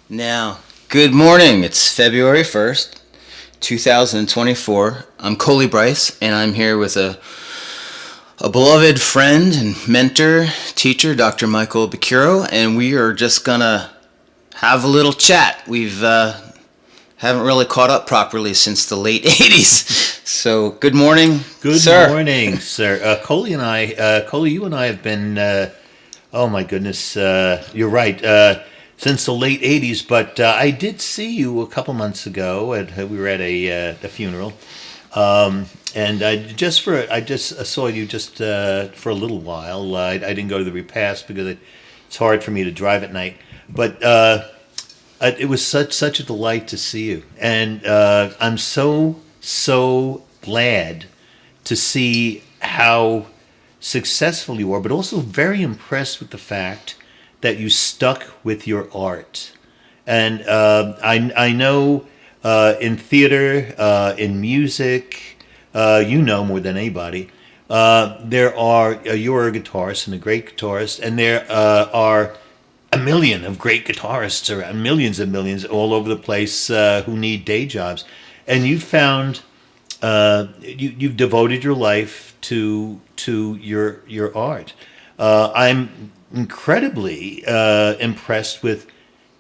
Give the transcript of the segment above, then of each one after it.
Now, good morning. It's February 1st, 2024. I'm Coley Bryce, and I'm here with a beloved friend and mentor, teacher, Dr. Michael Piccuirro, and we are just going to have a little chat. We've haven't really caught up properly since the late 80s. So, good morning, Good sir. morning, sir. Coley, you and I have been, oh my goodness, you're right, since the late 80s, but I did see you a couple months ago. We were at a funeral. And I just saw you just for a little while. I didn't go to the repast because it's hard for me to drive at night. But it was such a delight to see you, and I'm so glad to see how successful you are, but also very impressed with the fact that you stuck with your art. And I know in theater, in music, you know more than anybody. There are you're a guitarist and a great guitarist, and there are a million of great guitarists around, millions and millions all over the place who need day jobs, and you found you've devoted your life to your art. I'm incredibly impressed with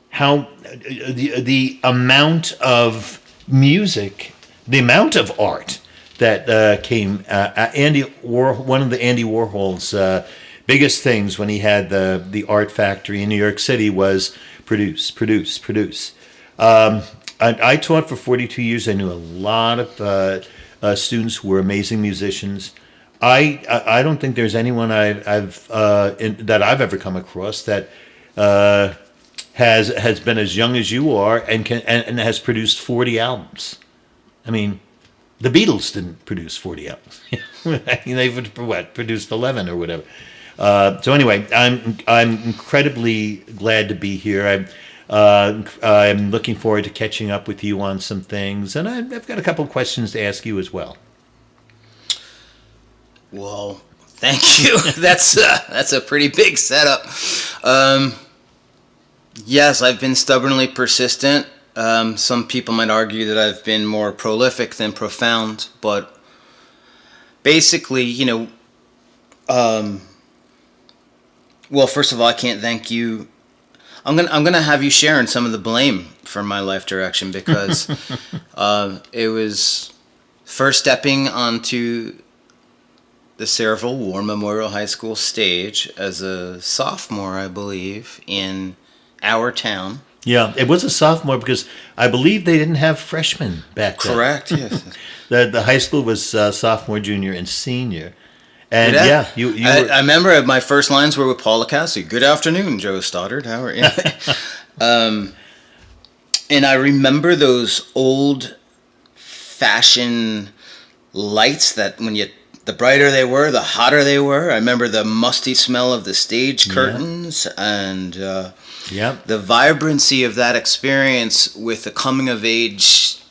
how the amount of music, the amount of art that came. One of the Andy Warhol's biggest things when he had the art factory in New York City was produce, produce, produce. I taught for 42 years. I knew a lot of students who were amazing musicians. I don't think there's anyone that I've ever come across that has been as young as you are and has produced 40 albums. I mean, the Beatles didn't produce 40 albums. They've produced 11 or whatever. So anyway, I'm incredibly glad to be here. I'm looking forward to catching up with you on some things, and I've got a couple of questions to ask you as well. Well, thank you. That's a pretty big setup. Yes, I've been stubbornly persistent. Some people might argue that I've been more prolific than profound, but basically, well, first of all, I can't thank you. I'm gonna have you sharing some of the blame for my life direction because it was first stepping onto the Sayreville War Memorial High School stage as a sophomore, I believe, in our town. Yeah, it was a sophomore because I believe they didn't have freshmen back then. Correct. Yes. The high school was sophomore, junior, and senior. And you I remember my first lines were with Paul Lacassi. Good afternoon, Joe Stoddard. How are you? And I remember those old fashioned lights that the brighter they were, the hotter they were. I remember the musty smell of the stage curtains and the vibrancy of that experience with the coming of age,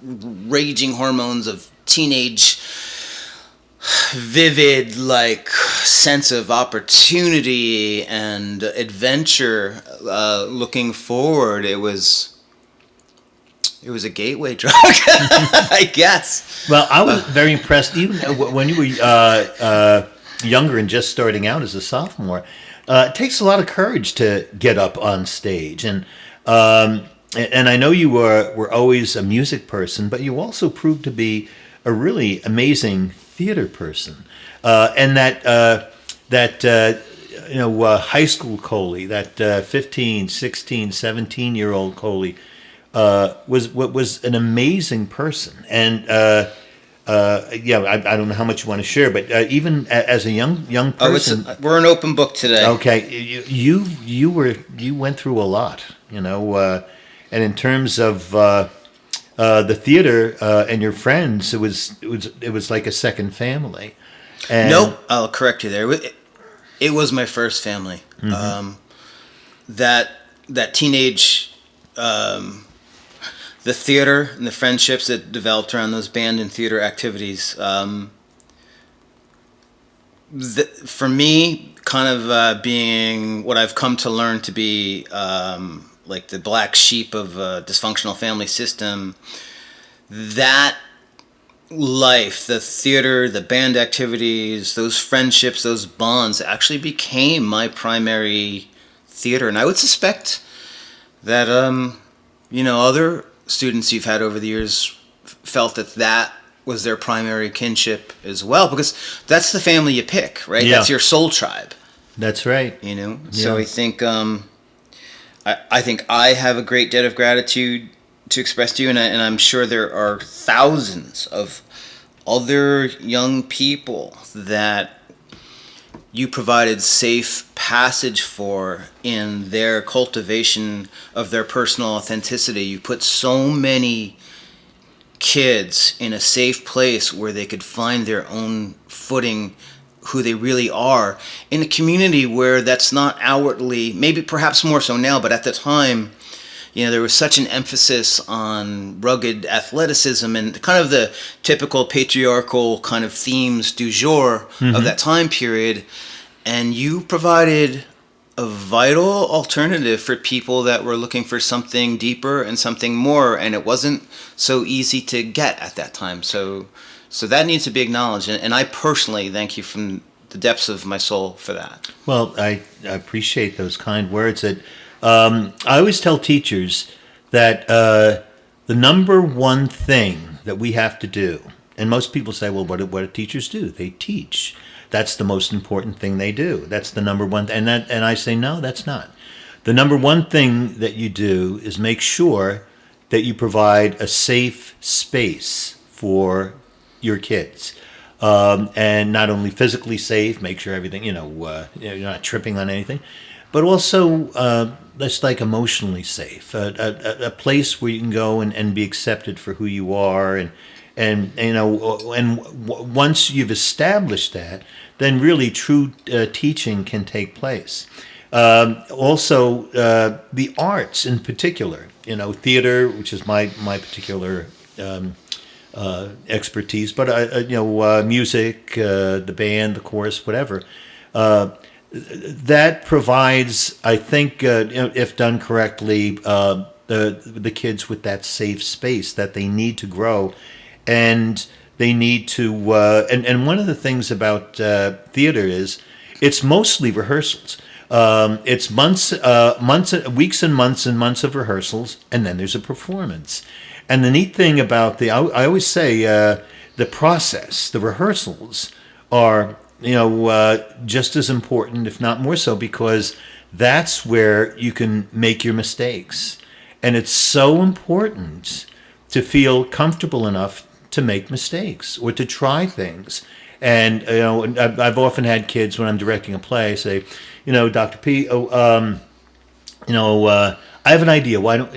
raging hormones of teenage vivid sense of opportunity and adventure looking forward. It was a gateway drug, I guess. Well, I was very impressed even when you were younger and just starting out as a sophomore. It takes a lot of courage to get up on stage, and I know you were always a music person, but you also proved to be a really amazing theater person, and that high school Coley, that 15, 16, 17-year-old Coley, was an amazing person. And I don't know how much you want to share, but even as a young person, we're an open book today. Okay, you went through a lot, and in terms of the theater and your friends, it was like a second family. And nope, I'll correct you there. It was my first family. Mm-hmm. That teenage, the theater and the friendships that developed around those band and theater activities. For me, kind of being what I've come to learn to be like the black sheep of a dysfunctional family system. That life, the theater, the band activities, those friendships, those bonds actually became my primary theater. And I would suspect that, other students you've had over the years felt that was their primary kinship as well, because that's the family you pick, right? Yeah. That's your soul tribe. That's right. So I think I think I have a great debt of gratitude to express to you, and I'm sure there are thousands of other young people that you provided safe passage for in their cultivation of their personal authenticity. You put so many kids in a safe place where they could find their own footing, who they really are, in a community where that's not outwardly, maybe perhaps more so now, but at the time, there was such an emphasis on rugged athleticism and kind of the typical patriarchal kind of themes du jour of that time period. And you provided a vital alternative for people that were looking for something deeper and something more, and it wasn't so easy to get at that time. So that needs to be acknowledged, and I personally thank you from the depths of my soul for that. Well, I appreciate those kind words. That I always tell teachers that the number one thing that we have to do, and most people say, well, what do teachers do? They teach. That's the most important thing they do. That's the number one. And I say, no, that's not. The number one thing that you do is make sure that you provide a safe space for your kids. And not only physically safe, make sure everything, you're not tripping on anything, but also that's like emotionally safe, a place where you can go and be accepted for who you are, and once you've established that, then really true teaching can take place. Also, the arts in particular, theater, which is my particular expertise, but music, the band, the chorus, whatever. That provides, I think, if done correctly, the kids with that safe space that they need to grow, and they need to. And one of the things about theater is it's mostly rehearsals. It's weeks and months of rehearsals, and then there's a performance. And the neat thing about I always say the process, the rehearsals are just as important, if not more so, because that's where you can make your mistakes. And it's so important to feel comfortable enough to make mistakes or to try things. And I've often had kids when I'm directing a play say, Dr. P, I have an idea. Why don't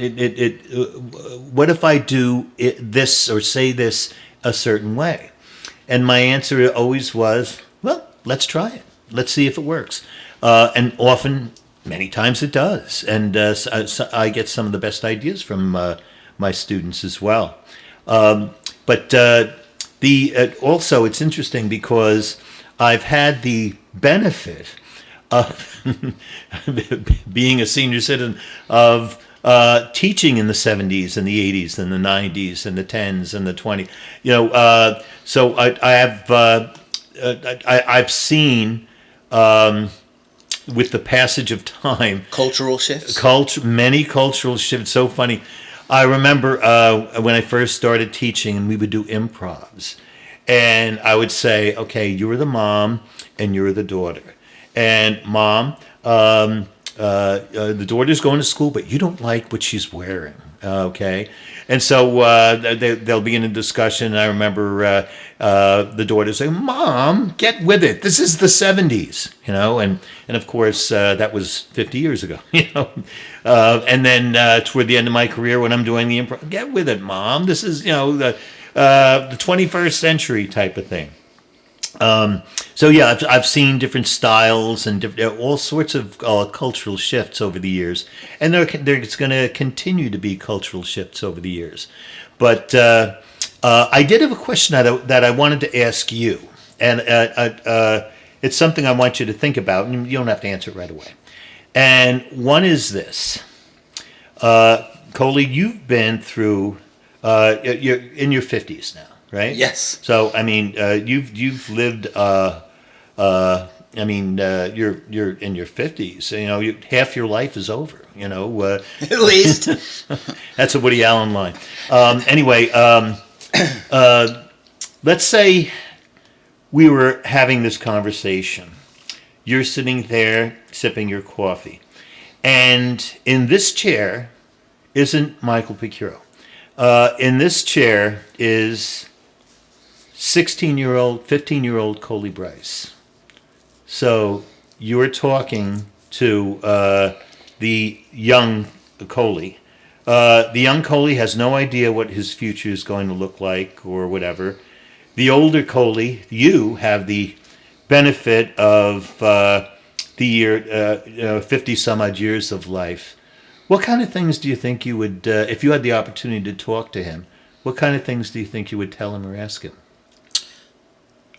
what if I do this or say this a certain way? And my answer always was, well, let's try it. Let's see if it works. And often, many times it does. And so I get some of the best ideas from my students as well. But also, it's interesting because I've had the benefit of being a senior citizen, of teaching in the 70s and the 80s and the 90s and the 10s and the 20s. So I've seen, with the passage of time, Cultural shifts? Many cultural shifts. So funny. I remember when I first started teaching, and we would do improvs. And I would say, okay, you're the mom and you're the daughter. And mom, the daughter's going to school, but you don't like what she's wearing, okay? And so they'll be in a discussion. And I remember the daughter saying, Mom, get with it. This is the 70s, and of course, that was 50 years ago, and then toward the end of my career when I'm doing the improv, get with it, Mom. This is, the 21st century type of thing. So yeah, I've seen different styles and all sorts of cultural shifts over the years, and there's going to continue to be cultural shifts over the years. But I did have a question that I wanted to ask you, and it's something I want you to think about, and you don't have to answer it right away. And one is this: Coley, you've been through. You're in your 50s now, right? Yes. So I mean, you've lived. You're in your 50s. So, half your life is over. At least. That's a Woody Allen line. Anyway, let's say we were having this conversation. You're sitting there sipping your coffee, and in this chair isn't Michael Piccuirro. In this chair is 16-year-old, 15-year-old Coley Bryce. So you're talking to the young Coley. The young Coley has no idea what his future is going to look like or whatever. The older Coley, you have the benefit of the year, 50 some odd years of life. What kind of things do you think you would, if you had the opportunity to talk to him, what kind of things do you think you would tell him or ask him?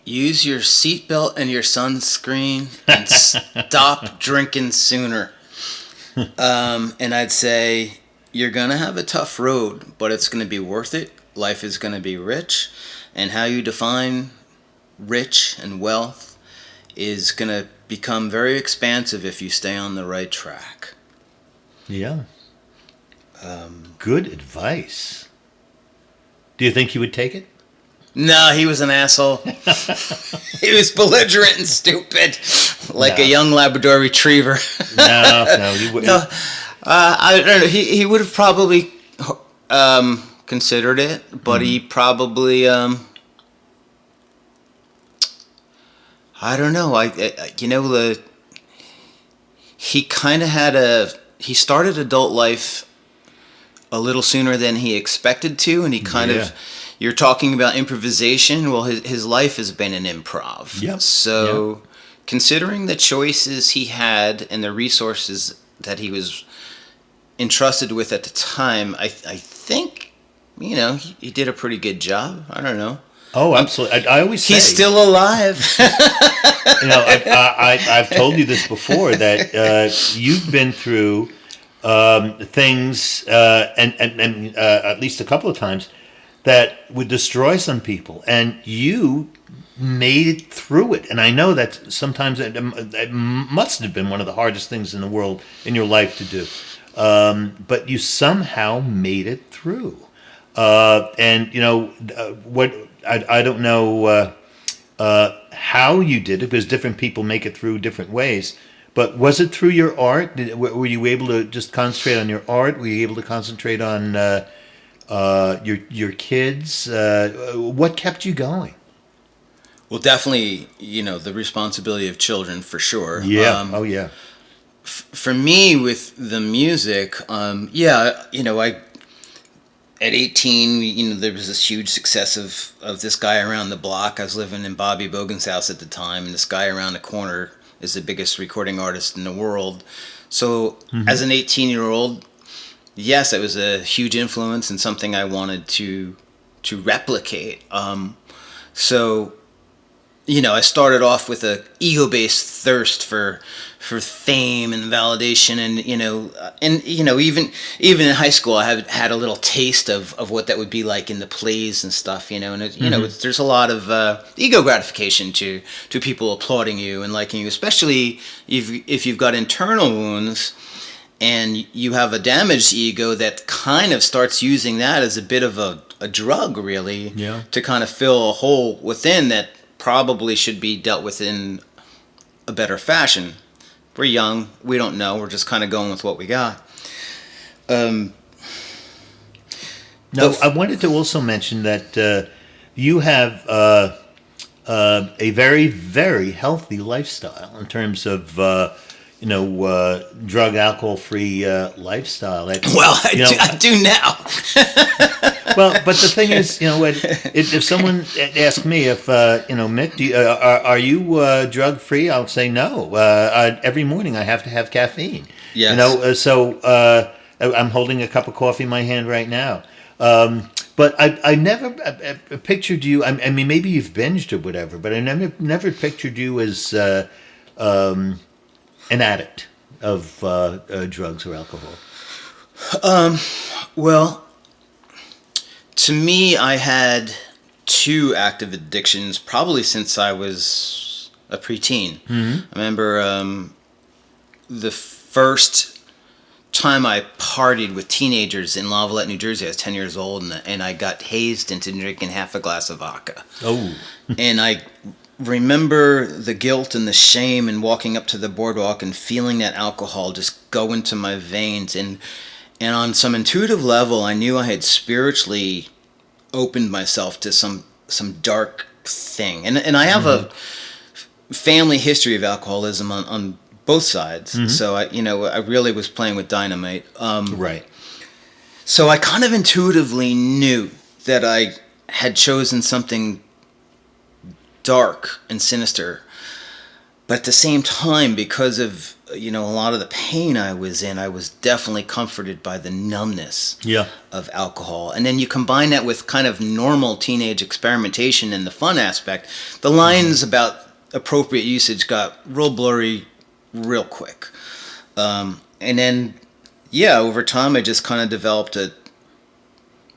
Use your seatbelt and your sunscreen and stop drinking sooner. And I'd say, you're going to have a tough road, but it's going to be worth it. Life is going to be rich. And how you define rich and wealth is going to become very expansive if you stay on the right track. Yeah. Good advice. Do you think he would take it? No, he was an asshole. He was belligerent and stupid, like a young Labrador Retriever. No, he wouldn't. No, I don't know. He would have probably considered it, but he probably I don't know. He kind of he started adult life a little sooner than he expected to, and he kind of. You're talking about improvisation. Well, his life has been an improv. Yep. So, considering the choices he had and the resources that he was entrusted with at the time, I think, he did a pretty good job. I don't know. Oh, absolutely. I always say... He's still alive. I've told you this before, that you've been through things, and at least a couple of times, that would destroy some people, and you made it through it. And I know that sometimes it must have been one of the hardest things in the world in your life to do, but you somehow made it through. And what I don't know how you did it, because different people make it through different ways. But was it through your art? Were you able to just concentrate on your art? Were you able to concentrate on your kids? What kept you going? Well, definitely, the responsibility of children, for sure. Yeah. Oh, yeah. For me, with the music, I at 18, there was this huge success of this guy around the block. I was living in Bobby Bogan's house at the time, and this guy around the corner is the biggest recording artist in the world. So, as an 18-year-old. Yes, it was a huge influence and something I wanted to replicate. So, I started off with a ego-based thirst for fame and validation, and even in high school, I had a little taste of what that would be like in the plays and stuff. There's a lot of ego gratification to people applauding you and liking you, especially if you've got internal wounds. And you have a damaged ego that kind of starts using that as a bit of a drug, really, to kind of fill a hole within that probably should be dealt with in a better fashion. We're young. We don't know. We're just kind of going with what we got. Now, I wanted to also mention that you have a very, very healthy lifestyle in terms of... drug, alcohol-free lifestyle. I do now. Well, but the thing is, if someone asked me if, Mick, are you drug-free? I'll say no. Every morning I have to have caffeine. Yes. So I'm holding a cup of coffee in my hand right now. But I never pictured you. I mean, maybe you've binged or whatever, but I never pictured you as an addict of drugs or alcohol. Well, to me, I had two active addictions probably since I was a preteen. I remember the first time I partied with teenagers in Lavallette, New Jersey. I was 10 years old, and I got hazed into drinking half a glass of vodka. Oh. And I remember the guilt and the shame and walking up to the boardwalk and feeling that alcohol just go into my veins. And on some intuitive level, I knew I had spiritually opened myself to some dark thing. And I have a family history of alcoholism on both sides. So I really was playing with dynamite. Right. So I kind of intuitively knew that I had chosen something dark and sinister. But at the same time, because of a lot of the pain I was in, I was definitely comforted by the numbness of alcohol. And then you combine that with kind of normal teenage experimentation and the fun aspect, the lines about appropriate usage got real blurry real quick. And then, over time I just kind of developed a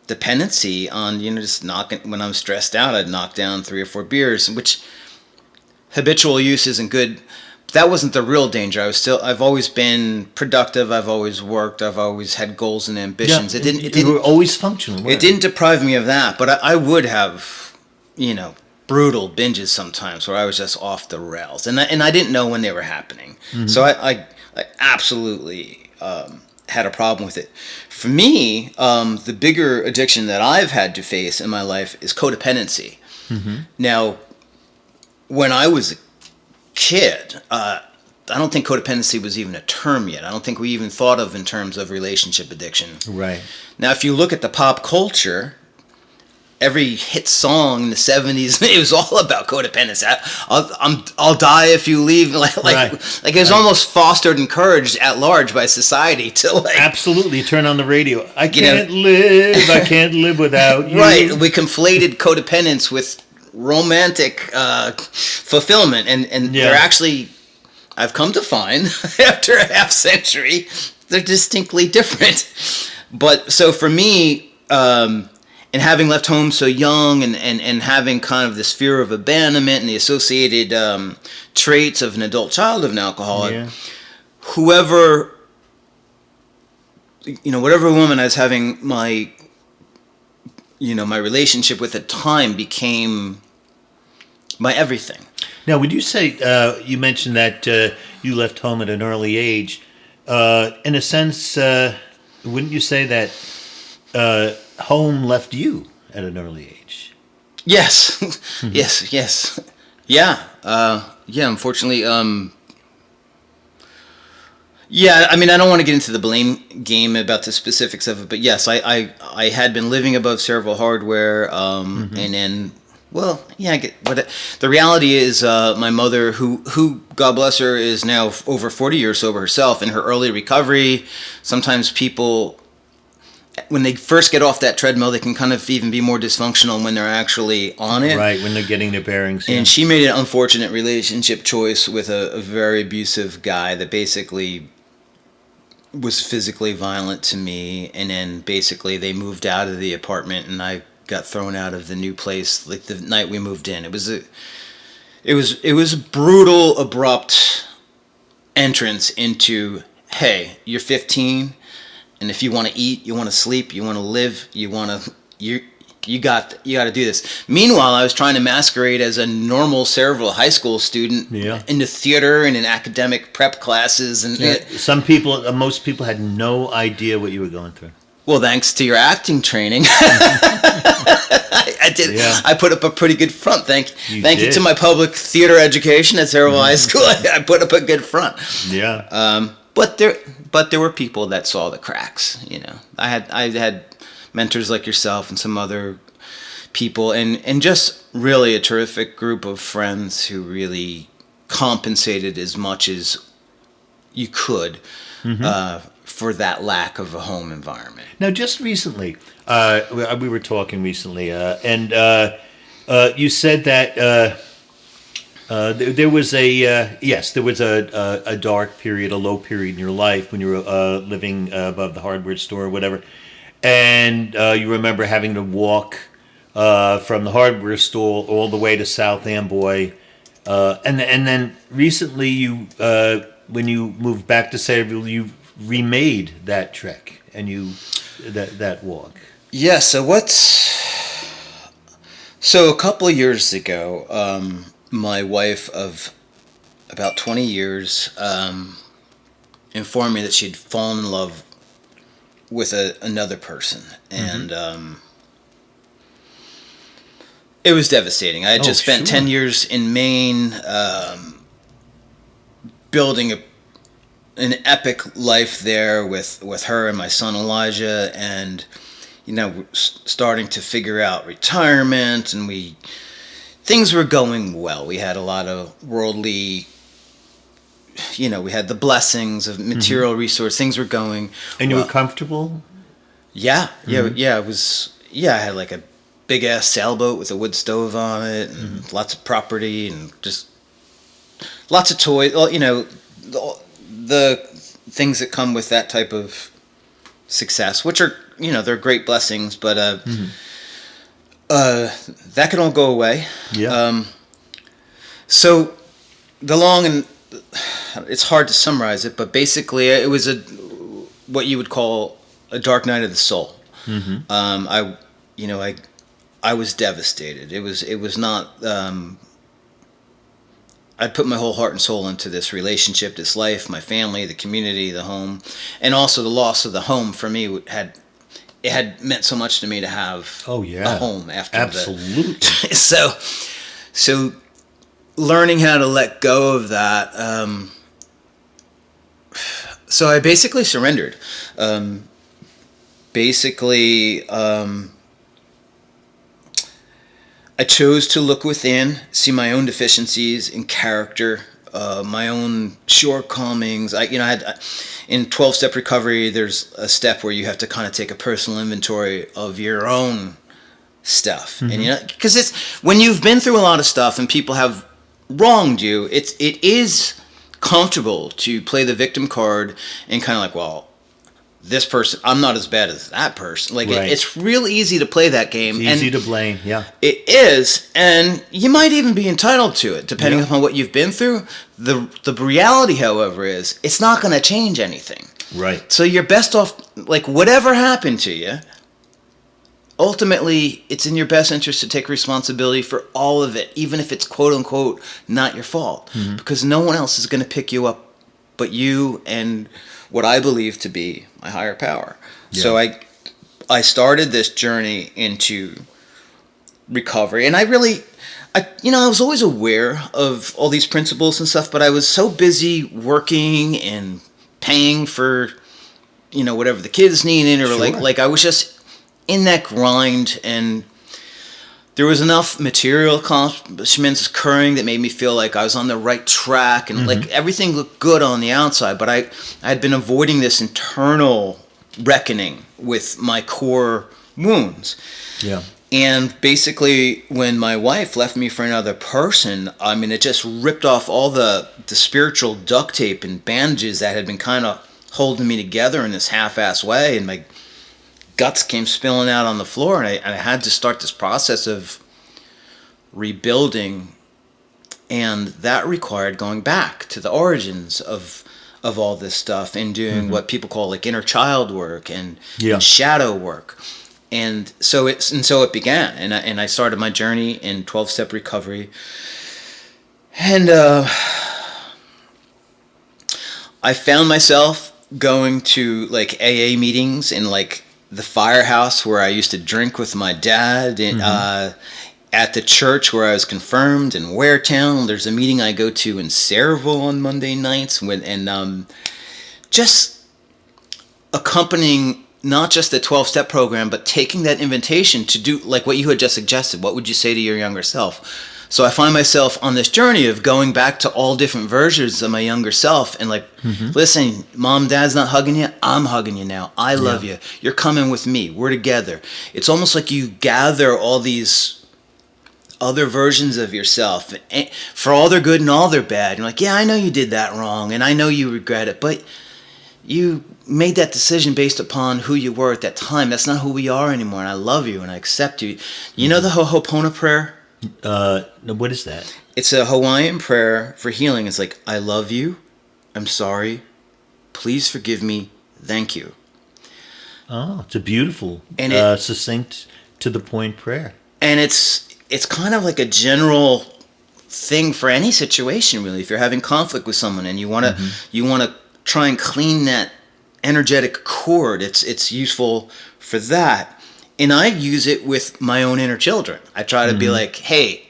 dependency on, just knocking, when I'm stressed out, I'd knock down 3 or 4 beers, which habitual use isn't good. That wasn't the real danger. I've always been productive. I've always worked. I've always had goals and ambitions. Yeah, you were always functional. It didn't deprive me of that, but I would have, brutal binges sometimes where I was just off the rails, and I didn't know when they were happening. So I absolutely had a problem with it. For me, the bigger addiction that I've had to face in my life is codependency. Now, when I was a kid, I don't think codependency was even a term yet. I don't think we even thought of in terms of relationship addiction. Right. Now, if you look at the pop culture, every hit song in the 70s, it was all about codependency. I'll die if you leave. Like it was almost fostered, encouraged at large by society to Absolutely. Turn on the radio. I can't live without you. Right. We conflated codependence with romantic fulfillment, and they're actually, I've come to find after a half century, they're distinctly different. But so for me, and having left home so young, and having kind of this fear of abandonment and the associated traits of an adult child of an alcoholic, whatever woman I was having my relationship with at the time became my everything. Now, would you say, you mentioned that you left home at an early age. In a sense, wouldn't you say that home left you at an early age? Yes. Yes. Yeah. Unfortunately, I mean, I don't want to get into the blame game about the specifics of it, but yes, I had been living above Sayreville hardware, and then, but the reality is, my mother, who, God bless her, is now over 40 years sober herself, in her early recovery. Sometimes people, when they first get off that treadmill, they can kind of even be more dysfunctional when they're actually on it. Right, when they're getting their bearings. And she made an unfortunate relationship choice with a very abusive guy that basically was physically violent to me, and then basically they moved out of the apartment, and I got thrown out of the new place like the night we moved in. It was a brutal, abrupt entrance into, hey, you're 15, and if you want to eat, you want to sleep, you want to live, you got to do this. Meanwhile, I was trying to masquerade as a normal Sayreville high school student in the theater and in academic prep classes, and most people had no idea what you were going through. Well, thanks to your acting training, I did. Yeah. I put up a pretty good front. Thank you to my public theater education at Sayreville High School. I put up a good front. Yeah. But there were people that saw the cracks. I had mentors like yourself and some other people, and just really a terrific group of friends who really compensated as much as you could for that lack of a home environment. Now, just recently, we were talking recently, and you said that There was a dark period, a low period in your life when you were living above the hardware store or whatever, and you remember having to walk from the hardware store all the way to South Amboy, and then recently when you moved back to Sayreville, you remade that trek and that walk. Yeah. So a couple of years ago, my wife of about 20 years informed me that she'd fallen in love with another person, and it was devastating. I had just spent 10 years in Maine, building an epic life there with her and my son Elijah, and starting to figure out retirement, and things were going well. We had a lot of worldly, we had the blessings of material resource. Things were going. And you were comfortable? Yeah. I was. Yeah, I had like a big ass sailboat with a wood stove on it, and lots of property, and just lots of toys. Well, the things that come with that type of success, which are, they're great blessings, but that can all go away. Yeah. So it's hard to summarize it, but basically it was what you would call a dark night of the soul. I was devastated. It was not. I put my whole heart and soul into this relationship, this life, my family, the community, the home, and also the loss of the home for me had meant so much to me to have a home after absolutely. So learning how to let go of that. So I basically surrendered. I chose to look within, see my own deficiencies in character, my own shortcomings. I had in 12-step recovery, there's a step where you have to kind of take a personal inventory of your own stuff, and because it's when you've been through a lot of stuff and people have wronged you, it is comfortable to play the victim card and kind of like, well, this person, I'm not as bad as that person. Like, right. It's real easy to play that game. It's easy to blame, yeah. It is, and you might even be entitled to it, depending upon what you've been through. The reality, however, is it's not going to change anything. Right. So you're best off, like, whatever happened to you, ultimately, it's in your best interest to take responsibility for all of it, even if it's quote-unquote not your fault, because no one else is going to pick you up but you and what I believe to be my higher power. Yeah. So I started this journey into recovery, and I was always aware of all these principles and stuff, but I was so busy working and paying for, whatever the kids needed, or sure. like I was just in that grind, and there was enough material accomplishments occurring that made me feel like I was on the right track, and like everything looked good on the outside, but I had been avoiding this internal reckoning with my core wounds. Yeah. And basically, when my wife left me for another person, I mean, it just ripped off all the spiritual duct tape and bandages that had been kind of holding me together in this half-ass way, and my guts came spilling out on the floor, and I had to start this process of rebuilding, and that required going back to the origins of all this stuff and doing what people call like inner child work and shadow work, and so it began, and I started my journey in 12-step recovery, and I found myself going to like AA meetings in like the firehouse where I used to drink with my dad, at the church where I was confirmed in Waretown. There's a meeting I go to in Sayreville on Monday nights, just accompanying not just the 12-step program, but taking that invitation to do like what you had just suggested. What would you say to your younger self? So I find myself on this journey of going back to all different versions of my younger self and like, listen, mom, dad's not hugging you. I'm hugging you now. I love you. You're coming with me. We're together. It's almost like you gather all these other versions of yourself, for all their good and all their bad. You're like, yeah, I know you did that wrong, and I know you regret it, but you made that decision based upon who you were at that time. That's not who we are anymore, and I love you, and I accept you. You know the Ho'oponopono prayer? No, what is that? It's a Hawaiian prayer for healing. It's like, I love you, I'm sorry, please forgive me, thank you. Oh, it's a beautiful, And succinct, to the point prayer. And it's kind of like a general thing for any situation, really. If you're having conflict with someone and you want to try and clean that energetic cord, it's useful for that. And I use it with my own inner children. I try to be like, hey,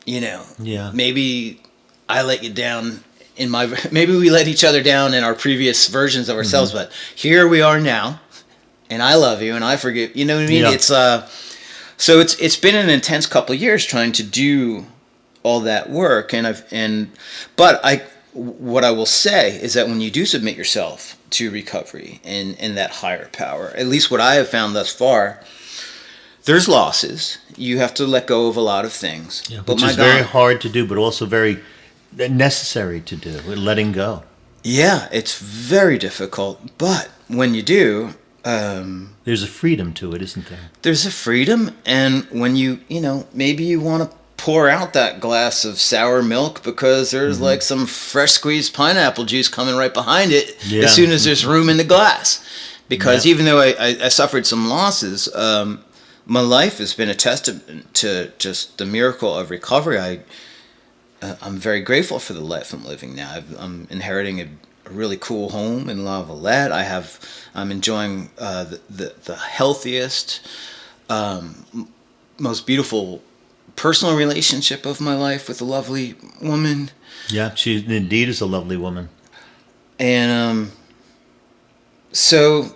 maybe I let you down maybe we let each other down in our previous versions of ourselves, but here we are now, and I love you and I forgive. You know what I mean? Yeah. So it's been an intense couple of years trying to do all that work, but what I will say is that when you do submit yourself to recovery and that higher power, at least what I have found thus far, there's losses. You have to let go of a lot of things, which is very hard to do, but also very necessary to do. Letting go. Yeah, it's very difficult, but when you do. There's a freedom to it, isn't there? There's a freedom, and when maybe you want to pour out that glass of sour milk because there's like some fresh squeezed pineapple juice coming right behind it as soon as there's room in the glass. Because even though I suffered some losses, my life has been a testament to just the miracle of recovery. I'm very grateful for the life I'm living now. I'm inheriting a really cool home in La Valette. I'm enjoying the healthiest, most beautiful personal relationship of my life with a lovely woman. Yeah, she indeed is a lovely woman. And so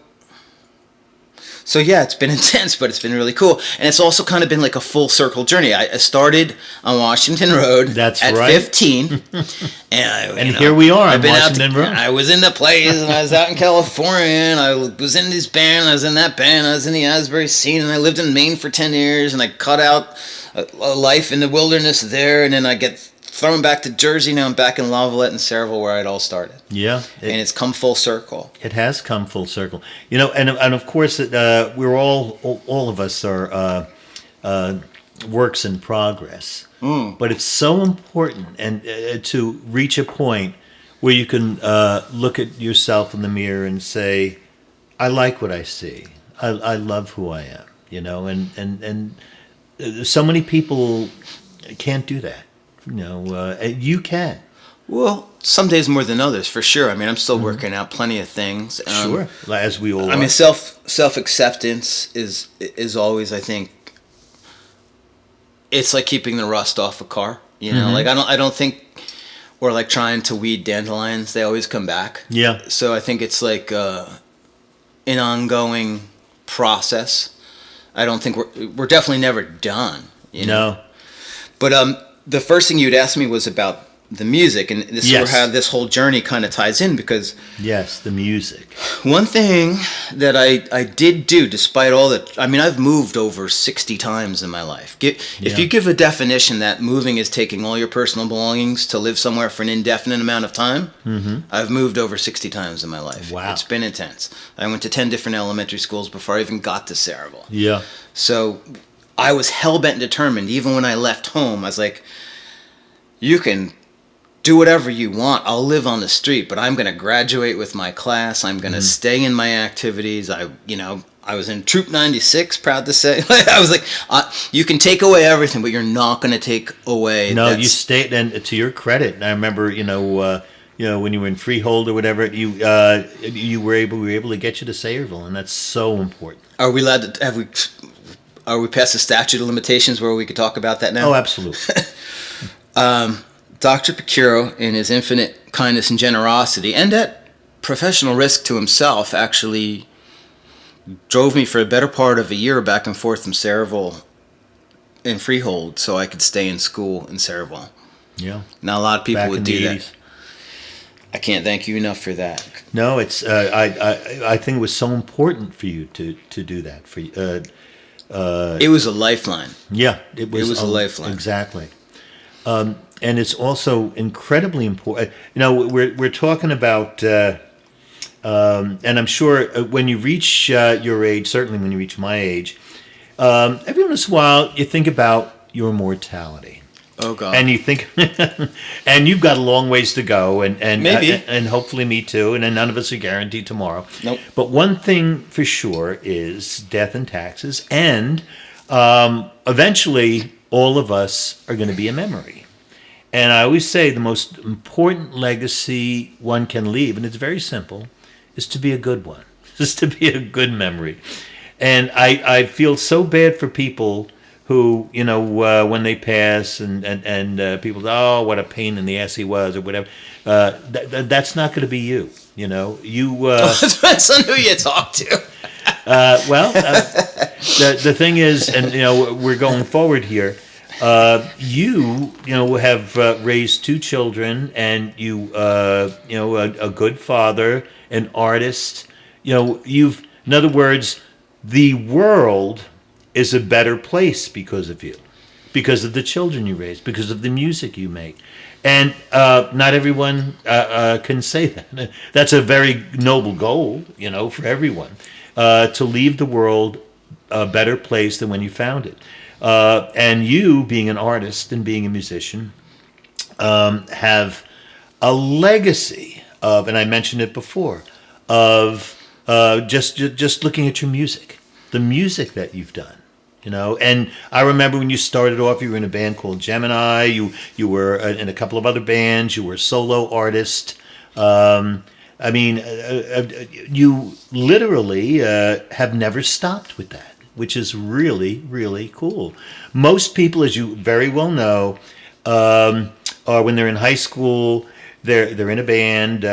yeah, it's been intense, but it's been really cool. And it's also kind of been like a full circle journey. I started on Washington Road at 15. And here we are on Washington Road. I was in the plays, and I was out in California, and I was in this band, I was in that band, I was in the Asbury scene, and I lived in Maine for 10 years, and I cut out a life in the wilderness there, and then I get thrown back to Jersey. Now I'm back in La Valette and Sayreville where it all started. Yeah. And it's come full circle. It has come full circle. And of course, we're all of us are works in progress. But it's so important and to reach a point where you can look at yourself in the mirror and say, I like what I see. I love who I am, and so many people can't do that. You can. Well, some days more than others, for sure. I mean, I'm still working out plenty of things. Sure, as we all are. I mean, self acceptance is always, I think, it's like keeping the rust off a car. Like I don't think we're like trying to weed dandelions; they always come back. Yeah. So I think it's like an ongoing process. I don't think we're definitely never done. No. But the first thing you'd ask me was about the music, and this is how this whole journey kind of ties in, because the music. One thing that I did do, despite all that, I mean, I've moved over 60 times in my life. If you give a definition that moving is taking all your personal belongings to live somewhere for an indefinite amount of time, I've moved over 60 times in my life. Wow. It's been intense. I went to 10 different elementary schools before I even got to Sayreville. Yeah. So I was hell-bent determined. Even when I left home, I was like, you can do whatever you want. I'll live on the street, but I'm going to graduate with my class. I'm going to stay in my activities. I was in Troop 96, proud to say. I was like, you can take away everything, but you're not going to take away. No, you stayed, and to your credit, I remember, when you were in Freehold or whatever, we were able to get you to Sayreville, and that's so important. Are we allowed to, are we past the statute of limitations where we could talk about that now? Oh, absolutely. Dr. Piccuirro, in his infinite kindness and generosity, and at professional risk to himself, actually drove me for a better part of a year back and forth from Sayreville and Freehold so I could stay in school in Sayreville. Yeah. Now, a lot of people back would do that. 80s. I can't thank you enough for that. No, it's I think it was so important for you to do that. It was a lifeline. Yeah, it was a lifeline. Exactly. And it's also incredibly important. We're talking about, and I'm sure when you reach your age, certainly when you reach my age, every once in a while you think about your mortality. Oh God! And you think, and you've got a long ways to go, and maybe, and hopefully me too. And then none of us are guaranteed tomorrow. Nope. But one thing for sure is death and taxes, and eventually all of us are going to be a memory. And I always say the most important legacy one can leave, and it's very simple, is to be a good one, is to be a good memory. And I feel so bad for people who, when they pass and people say, oh, what a pain in the ass he was, or whatever. That's not going to be you. Depends on who you talk to. The thing is, and we're going forward here. You have raised 2 children, and a good father, an artist. In other words, the world is a better place because of you, because of the children you raise, because of the music you make. And not everyone can say that. That's a very noble goal, for everyone, to leave the world a better place than when you found it. And you, being an artist and being a musician, have a legacy of, and I mentioned it before, of just looking at your music, the music that you've done. And I remember when you started off, you were in a band called Gemini. You were in a couple of other bands. You were a solo artist. You literally have never stopped with that, which is really, really cool. Most people, as you very well know, are when they're in high school, they're in a band.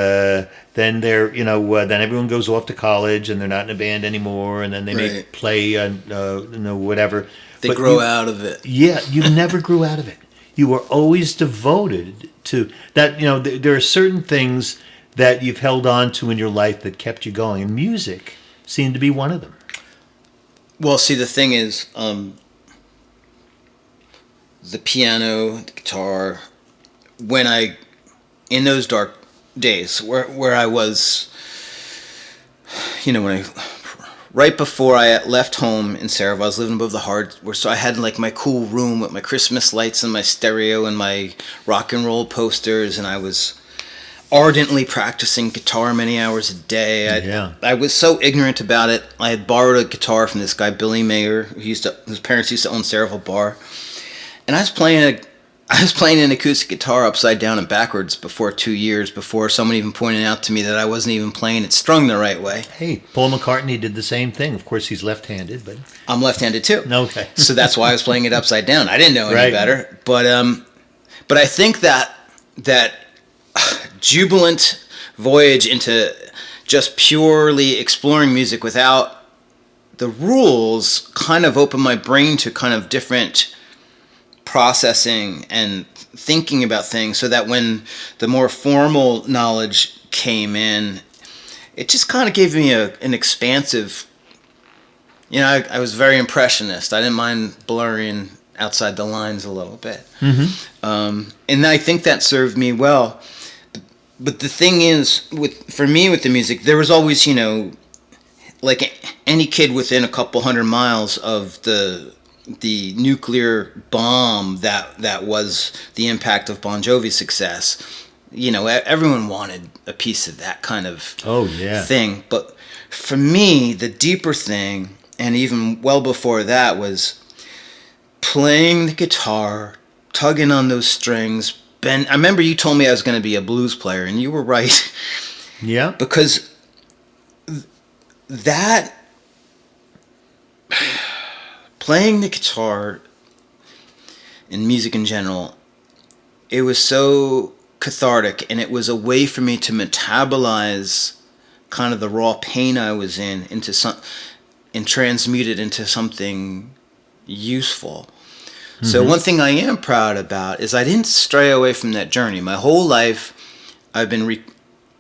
Then they're then everyone goes off to college and they're not in a band anymore, and then they may play whatever. They grow out of it. Yeah, you never grew out of it. You were always devoted to that. There are certain things that you've held on to in your life that kept you going, and music seemed to be one of them. Well, see, the thing is, the piano, the guitar, in those dark days where I was, right before I left home in Sayreville, I was living above the hardware, so I had like my cool room with my Christmas lights and my stereo and my rock and roll posters, and I was ardently practicing guitar many hours a day. I was so ignorant about it. I had borrowed a guitar from this guy Billy Mayer, whose parents used to own Sayreville Bar, and I was playing an acoustic guitar upside down and backwards for 2 years before someone even pointed out to me that I wasn't even playing it strung the right way. Hey, Paul McCartney did the same thing. Of course, he's left-handed, but I'm left-handed too. Okay, so that's why I was playing it upside down. I didn't know any better, but I think that jubilant voyage into just purely exploring music without the rules kind of opened my brain to kind of different processing and thinking about things, so that when the more formal knowledge came in, it just kind of gave me an expansive, I was very impressionist. I didn't mind blurring outside the lines a little bit. Mm-hmm. And I think that served me well. But the thing is, for me with the music, there was always, like any kid within a couple 100 miles of the nuclear bomb that was the impact of Bon Jovi's success. Everyone wanted a piece of that kind of thing. But for me, the deeper thing, and even well before that, was playing the guitar, tugging on those strings. Ben, I remember you told me I was going to be a blues player, and you were right. Yeah. Because that... playing the guitar and music in general, it was so cathartic, and it was a way for me to metabolize kind of the raw pain I was in and transmute it into something useful. Mm-hmm. So one thing I am proud about is I didn't stray away from that journey. My whole life I've been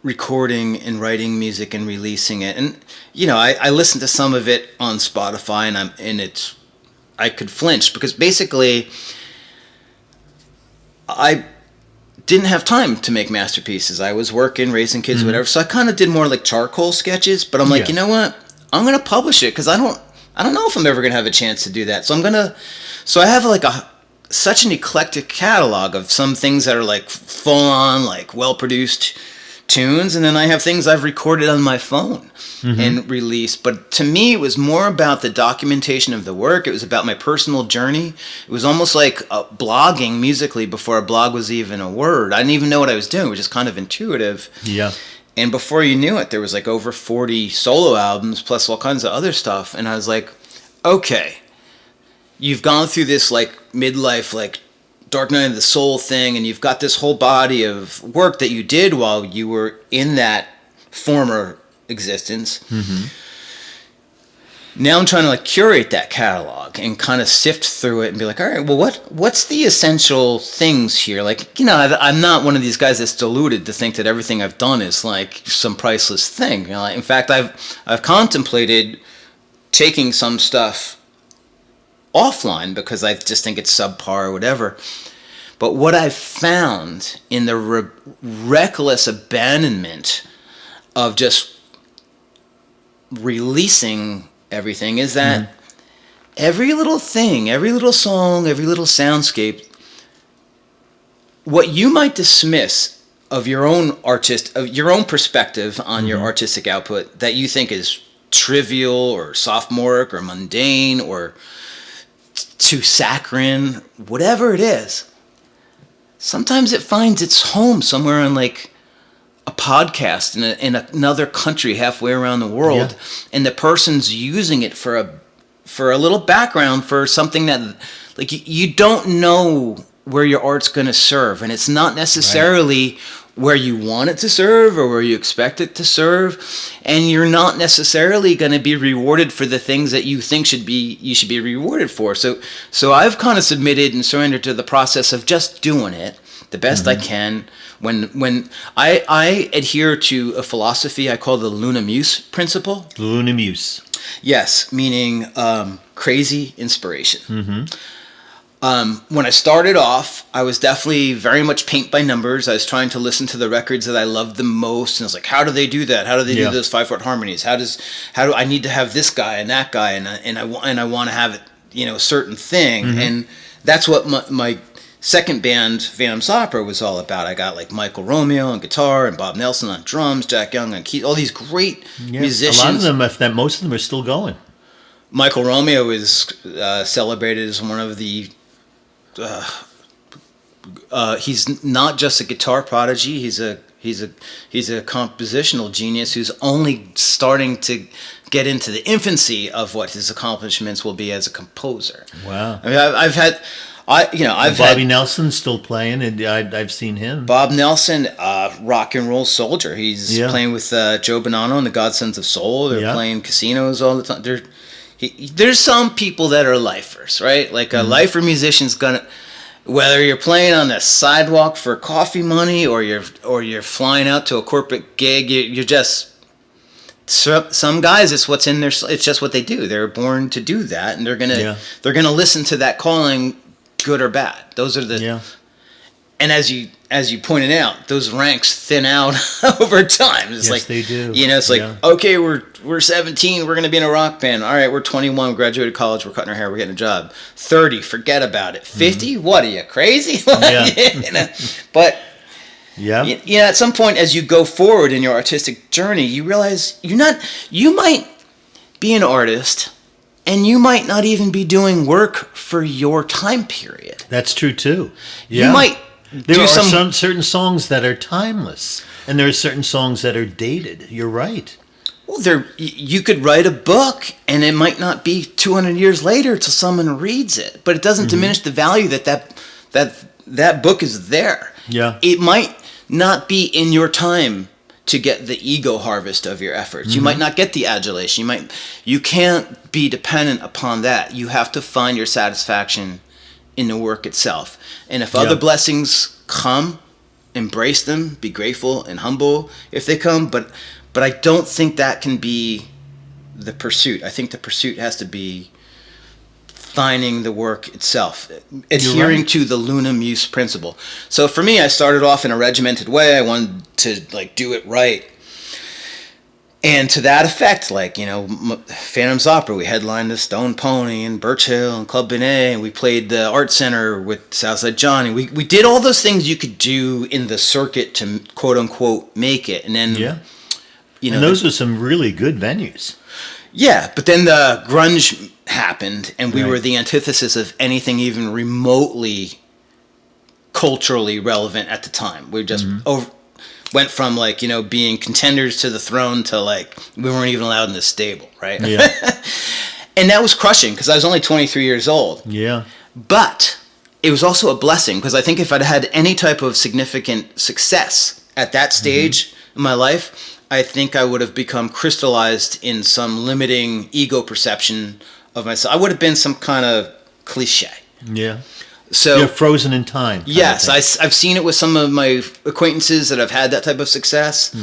recording and writing music and releasing it, and I listen to some of it on Spotify, and it's I could flinch, because basically I didn't have time to make masterpieces. I was working, raising kids, whatever. So I kind of did more like charcoal sketches. But I'm like, you know what? I'm gonna publish it, because I don't know if I'm ever gonna have a chance to do that. So So I have like such an eclectic catalog of some things that are like full on, like well produced tunes, and then I have things I've recorded on my phone and released. But to me, it was more about the documentation of the work. It was about my personal journey. It was almost like blogging musically before a blog was even a word. I didn't even know what I was doing. It was just kind of intuitive. Yeah. And before you knew it, there was like over 40 solo albums plus all kinds of other stuff. And I was like, okay, you've gone through this like midlife, like Dark Night of the Soul thing, and you've got this whole body of work that you did while you were in that former existence. Now I'm trying to like curate that catalog and kind of sift through it and be like, all right, well, what's the essential things here? Like, you know, I'm not one of these guys that's deluded to think that everything I've done is like some priceless thing. You know, in fact, I've contemplated taking some stuff offline because I just think it's subpar or whatever. But what I've found in the reckless abandonment of just releasing everything is that every little thing, every little song, every little soundscape, what you might dismiss of your own perspective on your artistic output that you think is trivial or sophomoric or mundane or too saccharine, whatever it is, sometimes it finds its home somewhere on like a podcast in another country halfway around the world, and the person's using it for a little background for something that like you don't know where your art's going to serve, and it's not necessarily where you want it to serve or where you expect it to serve, and you're not necessarily going to be rewarded for the things that you think you should be rewarded for. So I've kind of submitted and surrendered to the process of just doing it the best I can. When I adhere to a philosophy I call the Luna Muse principle. Luna Muse. Yes, meaning crazy inspiration. When I started off, I was definitely very much paint by numbers. I was trying to listen to the records that I loved the most, and I was like, how do they do that? How do they do those 5/4 harmonies? How do I need to have this guy and that guy, and I want to have it, you know, a certain thing, and that's what my second band, Phantom's Opera, was all about. I got like Michael Romeo on guitar and Bob Nelson on drums, Jack Young on keys, all these great musicians. A lot of them, most of them are still going. Michael Romeo is celebrated as one of the he's not just a guitar prodigy. He's a compositional genius who's only starting to get into the infancy of what his accomplishments will be as a composer. Wow! I mean, I've had Bobby Nelson's still playing, and I've seen him. Bob Nelson, rock and roll soldier. He's playing with Joe Bonanno and the Godsons of Soul. They're playing casinos all the time. There's some people that are lifers, right? Like a lifer musician's gonna, whether you're playing on the sidewalk for coffee money or you're flying out to a corporate gig, you're just some guys. It's what's in their. It's just what they do. They're born to do that, and they're gonna listen to that calling, good or bad. Those are the. And as you pointed out, those ranks thin out over time. It's like they do. You know, it's like okay, we're 17, we're gonna be in a rock band. All right, we're 21, we graduated college, we're cutting our hair, we're getting a job. 30, forget about it. 50, what are you crazy? You know? But at some point, as you go forward in your artistic journey, you realize you might be an artist, and you might not even be doing work for your time period. That's true too. You might. There are some certain songs that are timeless, and there are certain songs that are dated. You're right. Well, you could write a book, and it might not be 200 years later until someone reads it, but it doesn't diminish the value that book is there. Yeah. It might not be in your time to get the ego harvest of your efforts. You might not get the adulation. You can't be dependent upon that. You have to find your satisfaction in the work itself. And if other blessings come, embrace them, be grateful and humble if they come, but I don't think that can be the pursuit. I think the pursuit has to be defining the work itself, adhering to the Luna Muse principle. So for me, I started off in a regimented way. I wanted to like do it right. And to that effect, like, you know, Phantom's Opera, we headlined the Stone Pony and Birch Hill and Club Benet, and we played the Art Center with Southside Johnny. We did all those things you could do in the circuit to quote unquote make it. And then, you know, and those were some really good venues. Yeah, but then the grunge happened, and we were the antithesis of anything even remotely culturally relevant at the time. We just went from, like, you know, being contenders to the throne to, like, we weren't even allowed in the stable, right? Yeah. And that was crushing because I was only 23 years old. Yeah. But it was also a blessing because I think if I'd had any type of significant success at that stage in my life, I think I would have become crystallized in some limiting ego perception of myself. I would have been some kind of cliche. Yeah. So you're frozen in time. Yes, I've seen it with some of my acquaintances that have had that type of success.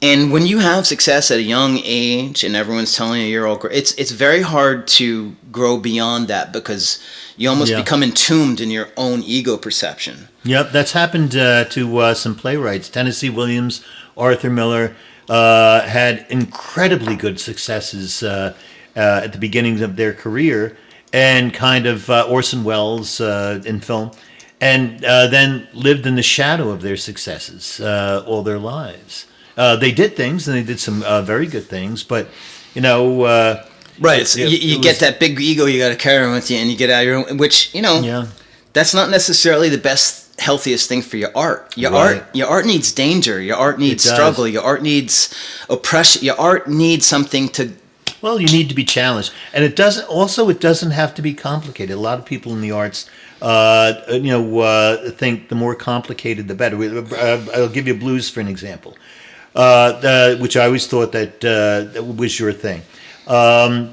And when you have success at a young age and everyone's telling you you're all great, it's very hard to grow beyond that because you almost become entombed in your own ego perception. Yep, that's happened to some playwrights. Tennessee Williams, Arthur Miller had incredibly good successes at the beginnings of their career, and kind of Orson Welles in film, and then lived in the shadow of their successes all their lives. They did things, and they did some very good things, but, you know... right, so you get that big ego you got to carry with you, and you get out of your own... Which, you know, that's not necessarily the best, healthiest thing for your art. Your art needs danger. Your art needs struggle. Your art needs oppression. Your art needs something to... Well, you need to be challenged, and it doesn't have to be complicated. A lot of people in the arts, think the more complicated the better. I'll give you blues for an example, which I always thought that was your thing.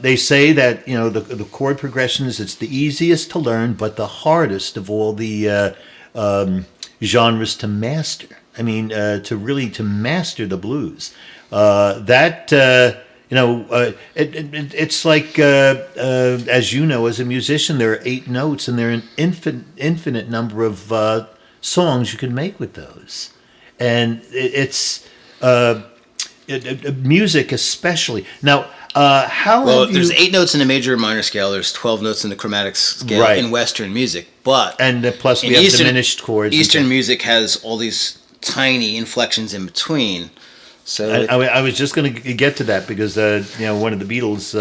They say that, you know, the chord progressions, it's the easiest to learn, but the hardest of all the genres to master. I mean, to master the blues. It's like, as you know, as a musician, there are 8 notes, and there are an infinite number of songs you can make with those. And it's music especially. Now, there's 8 notes in the major and minor scale. There's 12 notes in the chromatic scale in Western music. But plus we have diminished chords. Eastern music has all these tiny inflections in between. So I was just going to get to that because one of the Beatles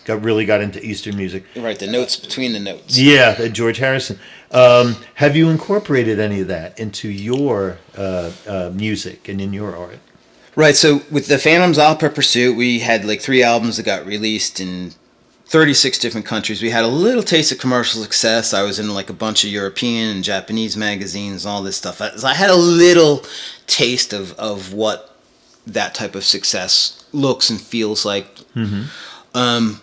got into Eastern music. Right, the notes between the notes. Yeah, George Harrison. Have you incorporated any of that into your music and in your art? Right, so with the Phantom's Opera Pursuit, we had like 3 albums that got released in 36 different countries. We had a little taste of commercial success. I was in like a bunch of European and Japanese magazines, all this stuff. So I had a little taste of what that type of success looks and feels like. But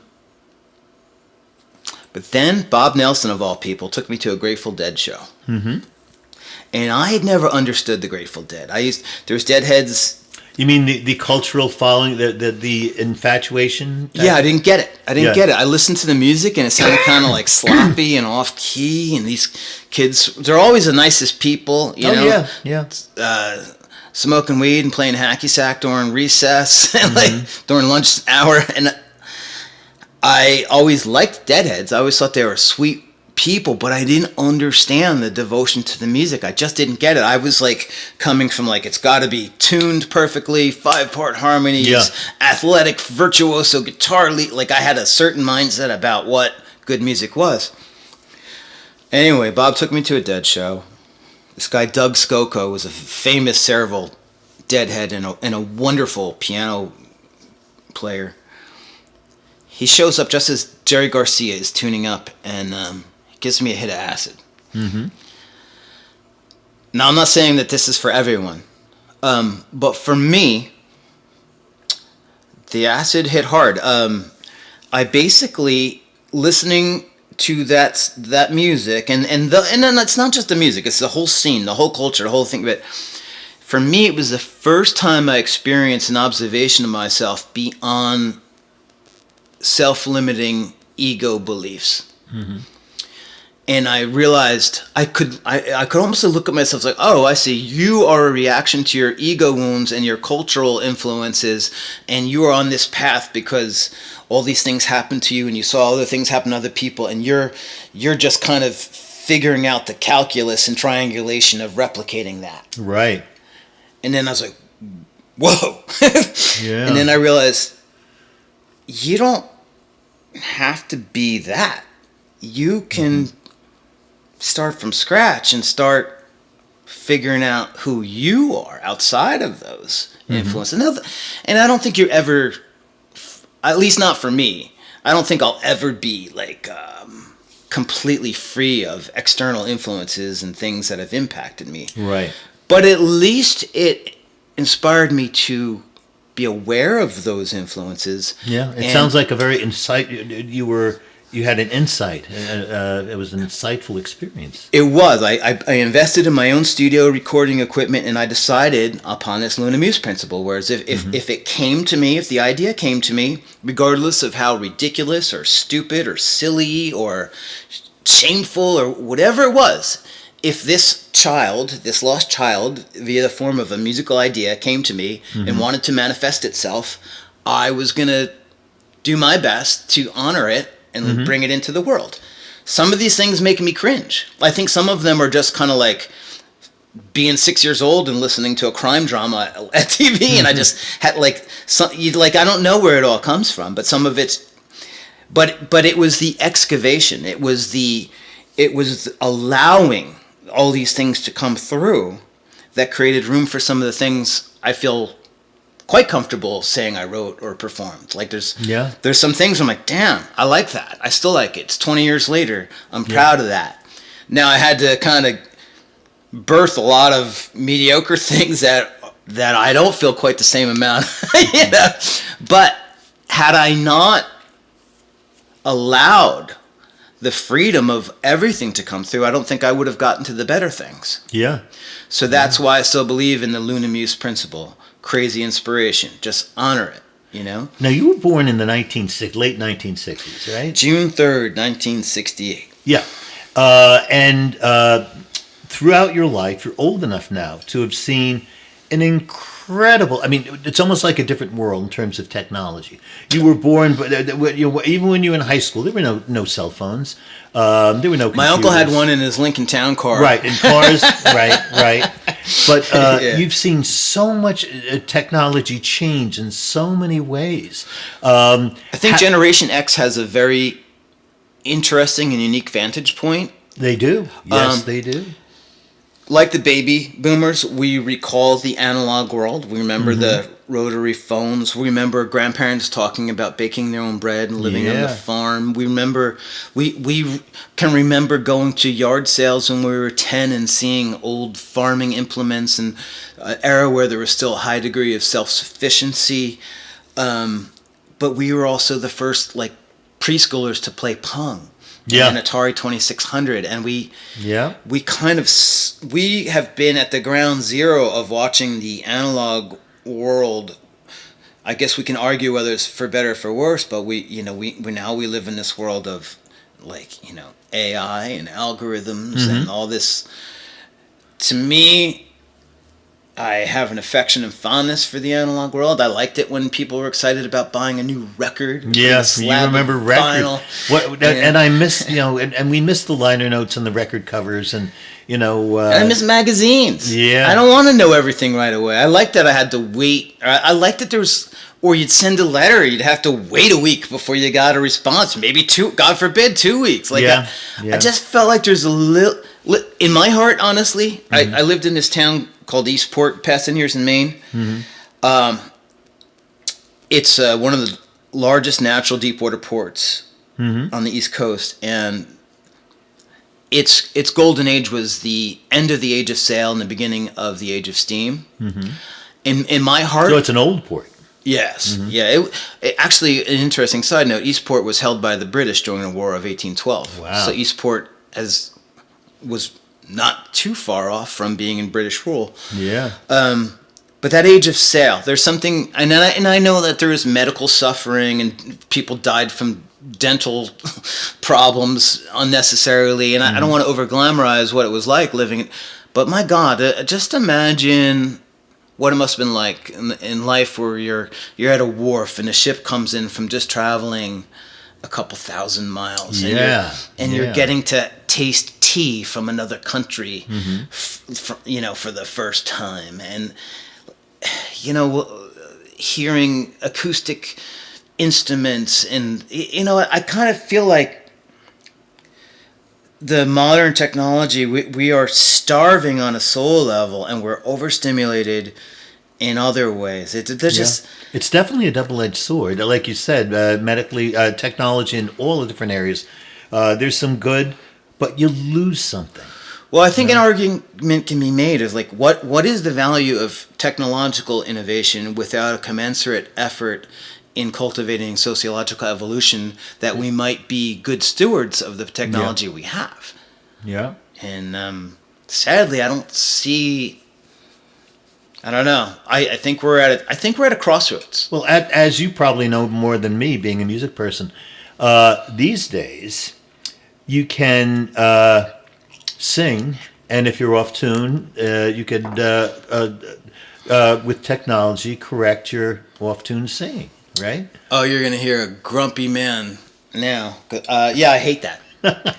then Bob Nelson, of all people, took me to a Grateful Dead show. And I had never understood the Grateful Dead. There was Deadheads. You mean the cultural following, the infatuation? Yeah, I didn't get it. I listened to the music, and it sounded kind of like sloppy and off-key, and these kids, they're always the nicest people, you know? Yeah. Smoking weed and playing hacky sack during recess and like during lunch hour. And I always liked Deadheads. I always thought they were sweet people, but I didn't understand the devotion to the music. I just didn't get it. I was like coming from like, it's got to be tuned perfectly, 5-part harmonies, athletic, virtuoso guitar lead. Like I had a certain mindset about what good music was. Anyway, Bob took me to a Dead show. This guy, Doug Skoko, was a famous Sayreville Deadhead and a wonderful piano player. He shows up just as Jerry Garcia is tuning up and gives me a hit of acid. Now, I'm not saying that this is for everyone, but for me, the acid hit hard. I basically, listening to that music and then it's not just the music, it's the whole scene, the whole culture, the whole thing of it. For me, it was the first time I experienced an observation of myself beyond self-limiting ego beliefs. And I realized I could almost look at myself like, oh, I see. You are a reaction to your ego wounds and your cultural influences, and you are on this path because all these things happened to you, and you saw other things happen to other people, and you're just kind of figuring out the calculus and triangulation of replicating that. Right. And then I was like, whoa. Yeah. And then I realized you don't have to be that. You can start from scratch and start figuring out who you are outside of those influences. And I don't think you're ever, at least not for me, I don't think I'll ever be like completely free of external influences and things that have impacted me. Right. But at least it inspired me to be aware of those influences. Yeah, it sounds like a very you had an insight. It was an insightful experience. It was. I invested in my own studio recording equipment, and I decided upon this Luna Muse principle, whereas if it came to me, if the idea came to me, regardless of how ridiculous or stupid or silly or shameful or whatever it was, if this lost child, via the form of a musical idea, came to me and wanted to manifest itself, I was going to do my best to honor it and bring it into the world. Some of these things make me cringe. I think some of them are just kind of like being 6 years old and listening to a crime drama at TV, and I just had I don't know where it all comes from, but some of it's, but it was the excavation. It was allowing all these things to come through that created room for some of the things I feel quite comfortable saying I wrote or performed. Like there's some things I'm like, damn, I like that. I still like it. It's 20 years later. I'm proud of that. Now I had to kind of birth a lot of mediocre things that I don't feel quite the same amount. But had I not allowed the freedom of everything to come through, I don't think I would have gotten to the better things. Yeah. So that's why I still believe in the Luna Muse principle. Crazy inspiration. Just honor it, you know? Now, you were born in the late 1960s, right? June 3rd, 1968. Yeah. And throughout your life, you're old enough now to have seen an incredible, I mean, it's almost like a different world in terms of technology. You were born, but even when you were in high school, there were no cell phones. There were no computers. My uncle had one in his Lincoln Town car. Right, in cars, right. But you've seen so much technology change in so many ways. I think Generation X has a very interesting and unique vantage point. They do. Yes, they do. Like the baby boomers, we recall the analog world. We remember the rotary phones. We remember grandparents talking about baking their own bread and living on the farm. We remember, we can remember going to yard sales when we were 10 and seeing old farming implements and an era where there was still a high degree of self-sufficiency. But we were also the first preschoolers to play Pong. And an Atari 2600, and we have been at the ground zero of watching the analog world. I guess we can argue whether it's for better or for worse, but we live in this world of AI and algorithms and all this. To me, I have an affection and fondness for the analog world. I liked it when people were excited about buying a new record. Yes, you remember record. And I miss, and we miss the liner notes and the record covers, and and I miss magazines. Yeah, I don't want to know everything right away. I liked that I had to wait. I liked that there was, or you'd send a letter, you'd have to wait a week before you got a response. Maybe God forbid, 2 weeks. I just felt like there's a little. In my heart, honestly, I lived in this town called Eastport, Passengers in Maine. It's one of the largest natural deepwater ports on the East Coast, and its golden age was the end of the age of sail and the beginning of the age of steam. In my heart, so it's an old port. Yes, it actually, an interesting side note: Eastport was held by the British during the War of 1812. Wow! So Eastport was not too far off from being in British rule. Yeah. But that age of sail, there's something, and I know that there is medical suffering and people died from dental problems unnecessarily, and I don't want to over glamorize what it was like living. But my God, just imagine what it must have been like in life, where you're at a wharf and a ship comes in from just traveling a couple thousand miles, and you're getting to taste tea from another country, for the first time, and hearing acoustic instruments, and I kind of feel like the modern technology, we are starving on a soul level, and we're overstimulated in other ways. It's definitely a double-edged sword. Like you said, medically, technology in all the different areas. There's some good, but you lose something. Well, I think an argument can be made of like, what is the value of technological innovation without a commensurate effort in cultivating sociological evolution, that we might be good stewards of the technology we have. Yeah. And sadly, I don't see. I don't know. I think we're at a crossroads. Well, as you probably know more than me, being a music person, these days you can sing, and if you're off tune, you could with technology correct your off tune singing. Right? Oh, you're going to hear a grumpy man now. I hate that.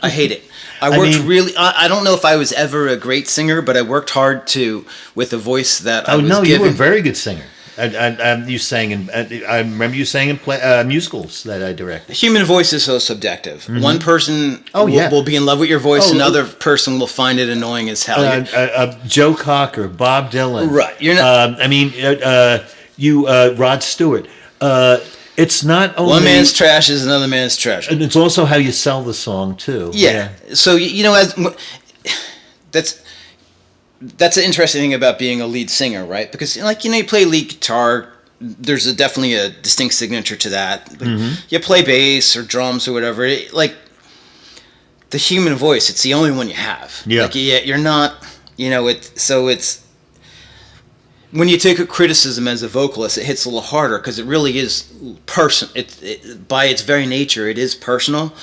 I hate it. I don't know if I was ever a great singer, but I worked hard with a voice that I was given. You were a very good singer. You sang I remember you sang in musicals that I directed. The human voice is so subjective. One person will be in love with your voice, another person will find it annoying as hell. Joe Cocker, Bob Dylan. Right. You're not. Rod Stewart. It's not only one man's trash is another man's treasure, and it's also how you sell the song too. Yeah. So that's an interesting thing about being a lead singer, right? Because you play lead guitar. There's definitely a distinct signature to that. You play bass or drums or whatever. The human voice, it's the only one you have. Yeah. You're not. It's. When you take a criticism as a vocalist, it hits a little harder because it really is personal. It by its very nature, it is personal.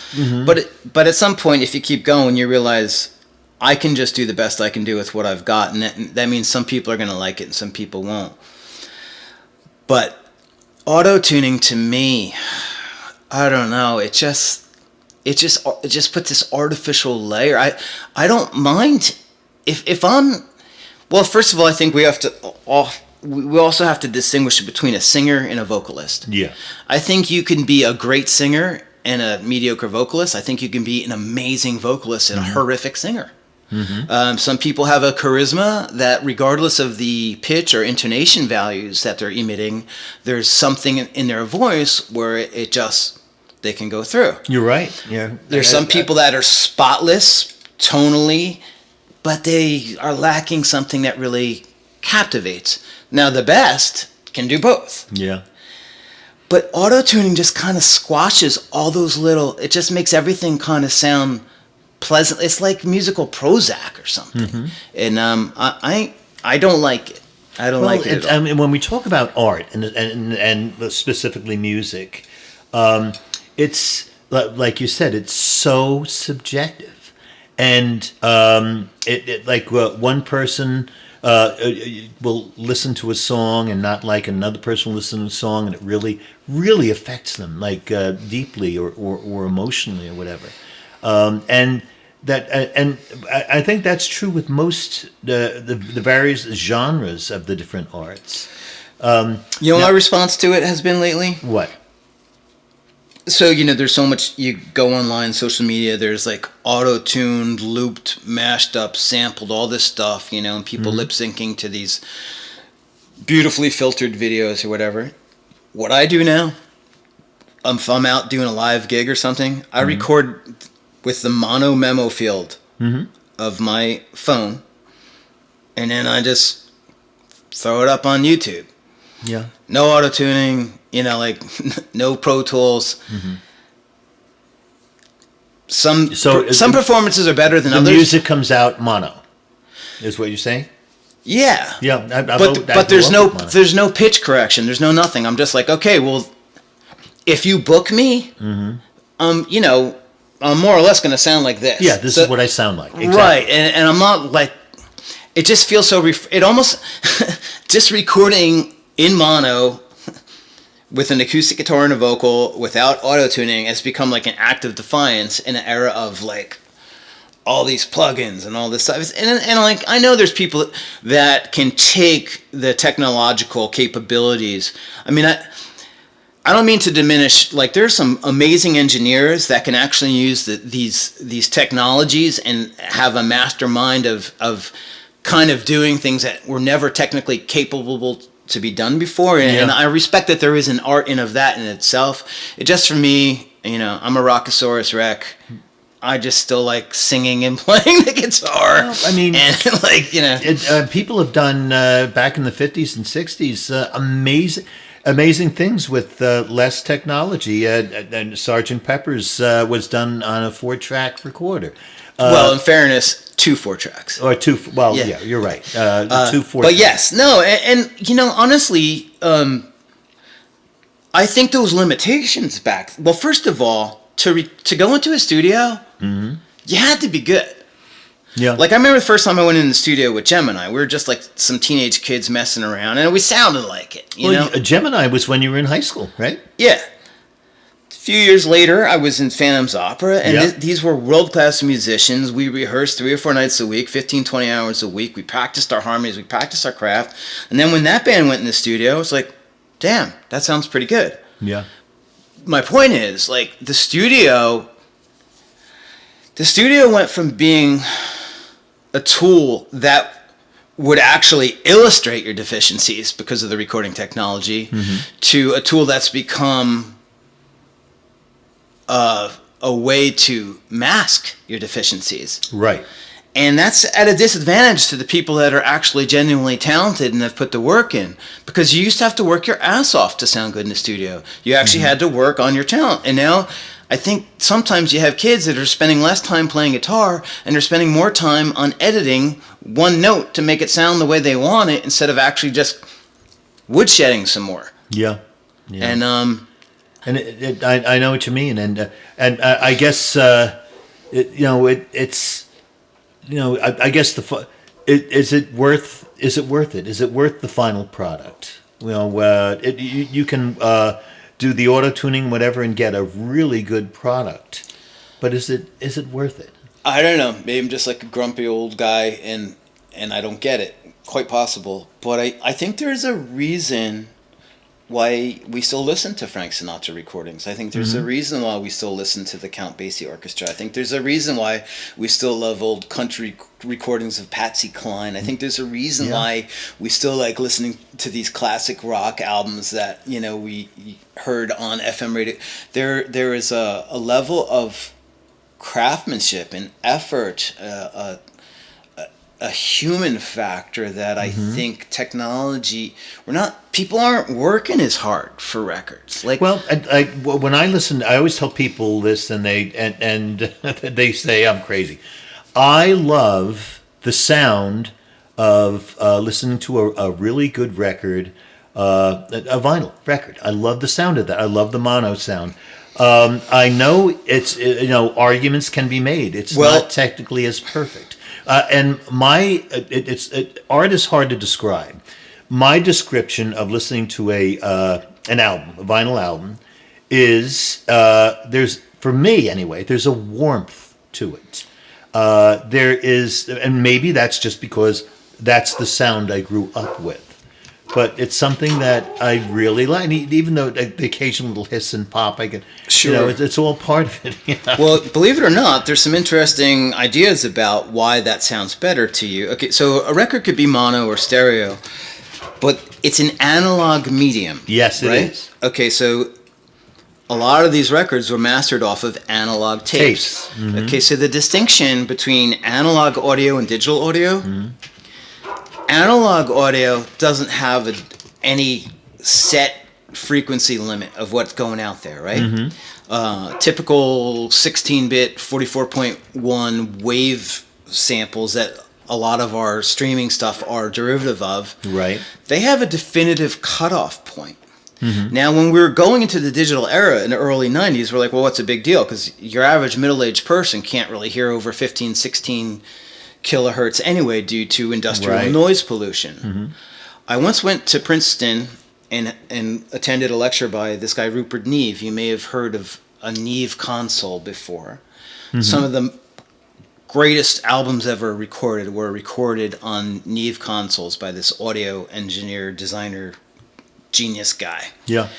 But at some point, if you keep going, you realize I can just do the best I can do with what I've got, and that means some people are going to like it and some people won't. But auto-tuning to me, I don't know. It just puts this artificial layer. I don't mind if I'm. Well, first of all, I think we also have to distinguish between a singer and a vocalist. Yeah. I think you can be a great singer and a mediocre vocalist. I think you can be an amazing vocalist and a horrific singer. Some people have a charisma that, regardless of the pitch or intonation values that they're emitting, there's something in their voice where they can go through. You're right. Yeah. There's some people that are spotless tonally, but they are lacking something that really captivates. Now, the best can do both. Yeah. But auto-tuning just kind of squashes all those it just makes everything kind of sound pleasant. It's like musical Prozac or something. And I don't like it. I don't like it at all. I mean, when we talk about art and specifically music, it's, like you said, it's so subjective. And one person will listen to a song and not like another person will listen to a song, and it really, really affects them, deeply or emotionally or whatever. And I think that's true with most the various genres of the different arts. My response to it has been lately? What? So, there's so much, you go online, social media, there's auto-tuned, looped, mashed up, sampled, all this stuff, and people lip-syncing to these beautifully filtered videos or whatever. What I do now, if I'm out doing a live gig or something, I record with the mono memo field of my phone, and then I just throw it up on YouTube. Yeah. No auto-tuning, no Pro Tools. Some performances are better than others. The music comes out mono, is what you're saying? Yeah. Yeah, But there's no pitch correction. There's no nothing. I'm just like, okay, well, if you book me, you know, I'm more or less going to sound like this. Yeah, this is what I sound like. Exactly. Right, and I'm not like, it just feels so, it almost, just recording in mono with an acoustic guitar and a vocal without auto-tuning has become like an act of defiance in an era of like all these plugins and all this stuff. And like, I know there's people that can take the technological capabilities. I mean, I don't mean to diminish, like there's some amazing engineers that can actually use these technologies and have a mastermind of kind of doing things that were never technically capable to be done before. And I respect that there is an art in of that in itself. It just, for me, you know, I'm a Rockosaurus wreck. I just still like singing and playing the guitar. Well, I mean, and like, you know, people have done back in the 50s and 60s amazing things with less technology. And Sgt. Pepper's was done on a 4-track recorder. Well, in fairness, 2 4-tracks. Or 2. Well, yeah, you're right. 2 4. But yes, no, and you know, honestly, I think those limitations back. Well, first of all, to go into a studio, you had to be good. Yeah. Like I remember the first time I went in the studio with Gemini, we were just like some teenage kids messing around, and we sounded like it. You know, Gemini was when you were in high school, right? Yeah. A few years later, I was in Phantom's Opera, and these were world-class musicians. We rehearsed 3 or 4 nights a week, 15, 20 hours a week. We practiced our harmonies, we practiced our craft. And then when that band went in the studio, it's like, damn, that sounds pretty good. Yeah. My point is, like, the studio went from being a tool that would actually illustrate your deficiencies because of the recording technology to a tool that's become a way to mask your deficiencies. Right. And that's at a disadvantage to the people that are actually genuinely talented and have put the work in. Because you used to have to work your ass off to sound good in the studio. You actually had to work on your talent. And now I think sometimes you have kids that are spending less time playing guitar and they're spending more time on editing one note to make it sound the way they want it instead of actually just woodshedding some more. Yeah. And I know what you mean, and I guess it's I guess is it worth it? Is it worth the final product? You can do the auto tuning, whatever, and get a really good product, but is it worth it? I don't know. Maybe I'm just like a grumpy old guy, and I don't get it. Quite possible, but I think there's a reason why we still listen to Frank Sinatra recordings. I think there's a reason why we still listen to the Count Basie Orchestra. I think there's a reason why we still love old country recordings of Patsy Cline. I think there's a reason why we still like listening to these classic rock albums that, you know, we heard on FM radio. There is a level of craftsmanship and effort, a human factor that I think technology, people aren't working as hard for records. Like, well, when I listen, I always tell people this, and they say I'm crazy. I love the sound of listening to a really good record, a vinyl record. I love the sound of that. I love the mono sound. I know arguments can be made. It's not technically as perfect. And art is hard to describe. My description of listening to an album, a vinyl album, is for me anyway, there's a warmth to it. There is, and maybe that's just because that's the sound I grew up with. But it's something that I really like. Even though the occasional little hiss and pop, I get, it's all part of it. You know? Well, believe it or not, there's some interesting ideas about why that sounds better to you. Okay, so a record could be mono or stereo, but it's an analog medium. Yes, it is. Okay, so a lot of these records were mastered off of analog tapes. Mm-hmm. Okay, so the distinction between analog audio and digital audio. Mm-hmm. Analog audio doesn't have any set frequency limit of what's going out there, right? Mm-hmm. Typical 16-bit 44.1 wave samples that a lot of our streaming stuff are derivative of, Right. they have a definitive cutoff point. Now, when we were going into the digital era in the early 90s, we're like, well, what's a big deal? Because your average middle-aged person can't really hear over 15, 16 kilohertz anyway due to industrial noise pollution. I once went to Princeton and attended a lecture by this guy, Rupert Neve. You may have heard of a Neve console before. Some of the greatest albums ever recorded were recorded on Neve consoles by this audio engineer, designer, genius guy. Yeah.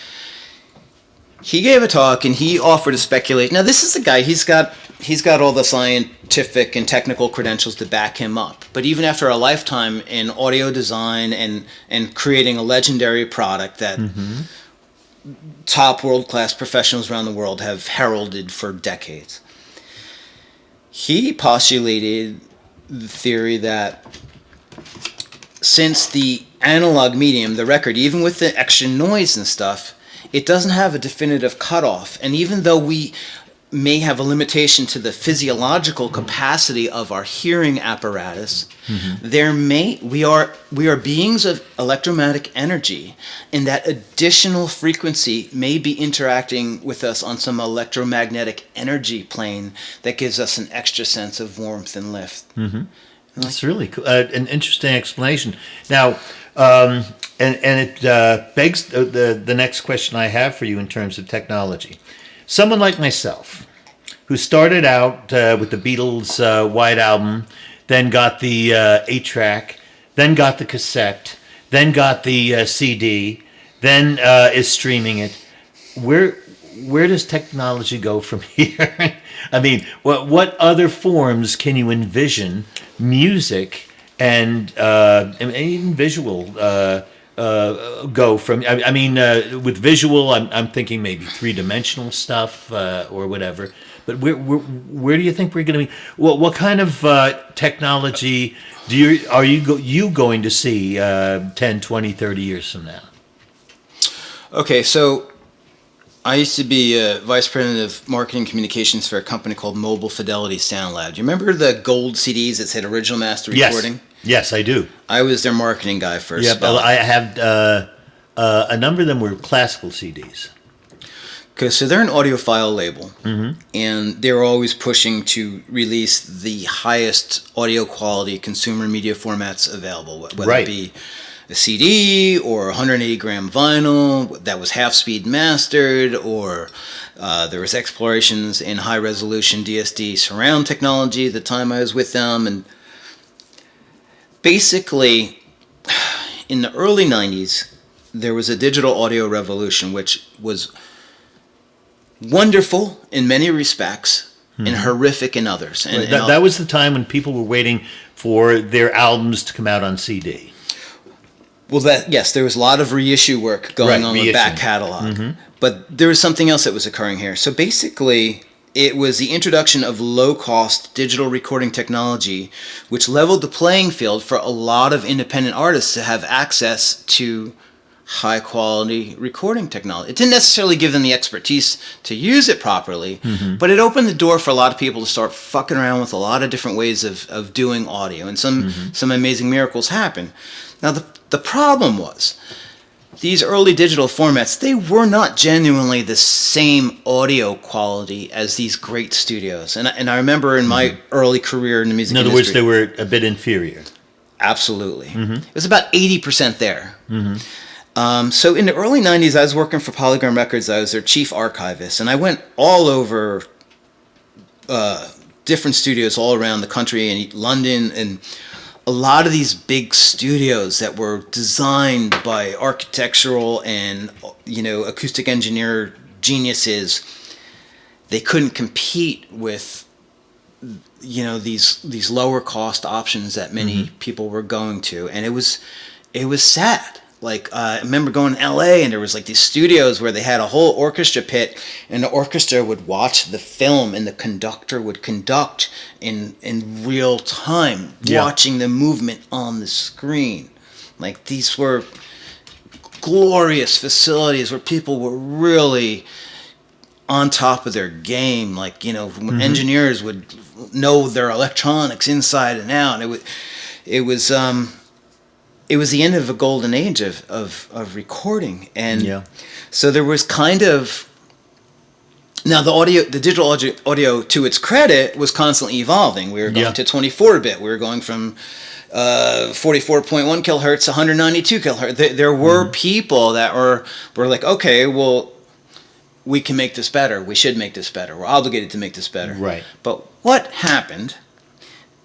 He gave a talk and he offered to speculate. Now, this is the guy, he's got all the scientific and technical credentials to back him up. But even after a lifetime in audio design and creating a legendary product that top world-class professionals around the world have heralded for decades, he postulated the theory that since the analog medium, the record, even with the extra noise and stuff, it doesn't have a definitive cutoff. And even though we may have a limitation to the physiological capacity of our hearing apparatus, we are beings of electromagnetic energy, and that additional frequency may be interacting with us on some electromagnetic energy plane that gives us an extra sense of warmth and lift. That's really cool. An interesting explanation. Now, and it begs the next question I have for you in terms of technology. Someone like myself, who started out with the Beatles' White Album, then got the 8-track, then got the cassette, then got the CD, then is streaming it. Where does technology go from here? I mean, what other forms can you envision music and even visual go from? I mean, with visual, I'm thinking maybe 3-dimensional stuff or whatever. But where do you think we're going to be? What kind of technology are you going to see 10, 20, 30 years from now? Okay, so I used to be vice president of marketing communications for a company called Mobile Fidelity Sound Lab. Do you remember the gold CDs that said original master recording? Yes, I do. I was their marketing guy for a spell. I have a number of them were classical CDs. Okay, so they're an audiophile label, and they're always pushing to release the highest audio quality consumer media formats available, whether it be a CD or 180-gram vinyl that was half-speed mastered, or there was explorations in high-resolution DSD surround technology at the time I was with them. And basically, in the early 90s, there was a digital audio revolution, which was wonderful in many respects and horrific in others. And, that was the time when people were waiting for their albums to come out on CD. Well, yes, there was a lot of reissue work going on with back catalog. But there was something else that was occurring here. So basically, it was the introduction of low-cost digital recording technology, which leveled the playing field for a lot of independent artists to have access to high-quality recording technology. It didn't necessarily give them the expertise to use it properly, but it opened the door for a lot of people to start fucking around with a lot of different ways of doing audio, and some amazing miracles happened. Now, the problem was, these early digital formats, they were not genuinely the same audio quality as these great studios. And I remember in my early career in the music industry... In other words, they were a bit inferior. Absolutely. It was about 80% there. So in the early 90s, I was working for Polygram Records. I was their chief archivist, and I went all over different studios all around the country, and London, and a lot of these big studios that were designed by architectural and acoustic engineer geniuses. They couldn't compete with these lower cost options that many people were going to, and it was sad. Like, I remember going to LA, and there was like these studios where they had a whole orchestra pit, and the orchestra would watch the film, and the conductor would conduct in real time, watching the movement on the screen. Like, these were glorious facilities where people were really on top of their game. Like, engineers would know their electronics inside and out. And it was the end of a golden age of recording, and so there was kind of. Now the digital audio, to its credit, was constantly evolving. We were going to 24-bit. We were going from 44.1 kilohertz to 192 kilohertz. There were people that were like, okay, well, we can make this better. We should make this better. We're obligated to make this better. Right. But what happened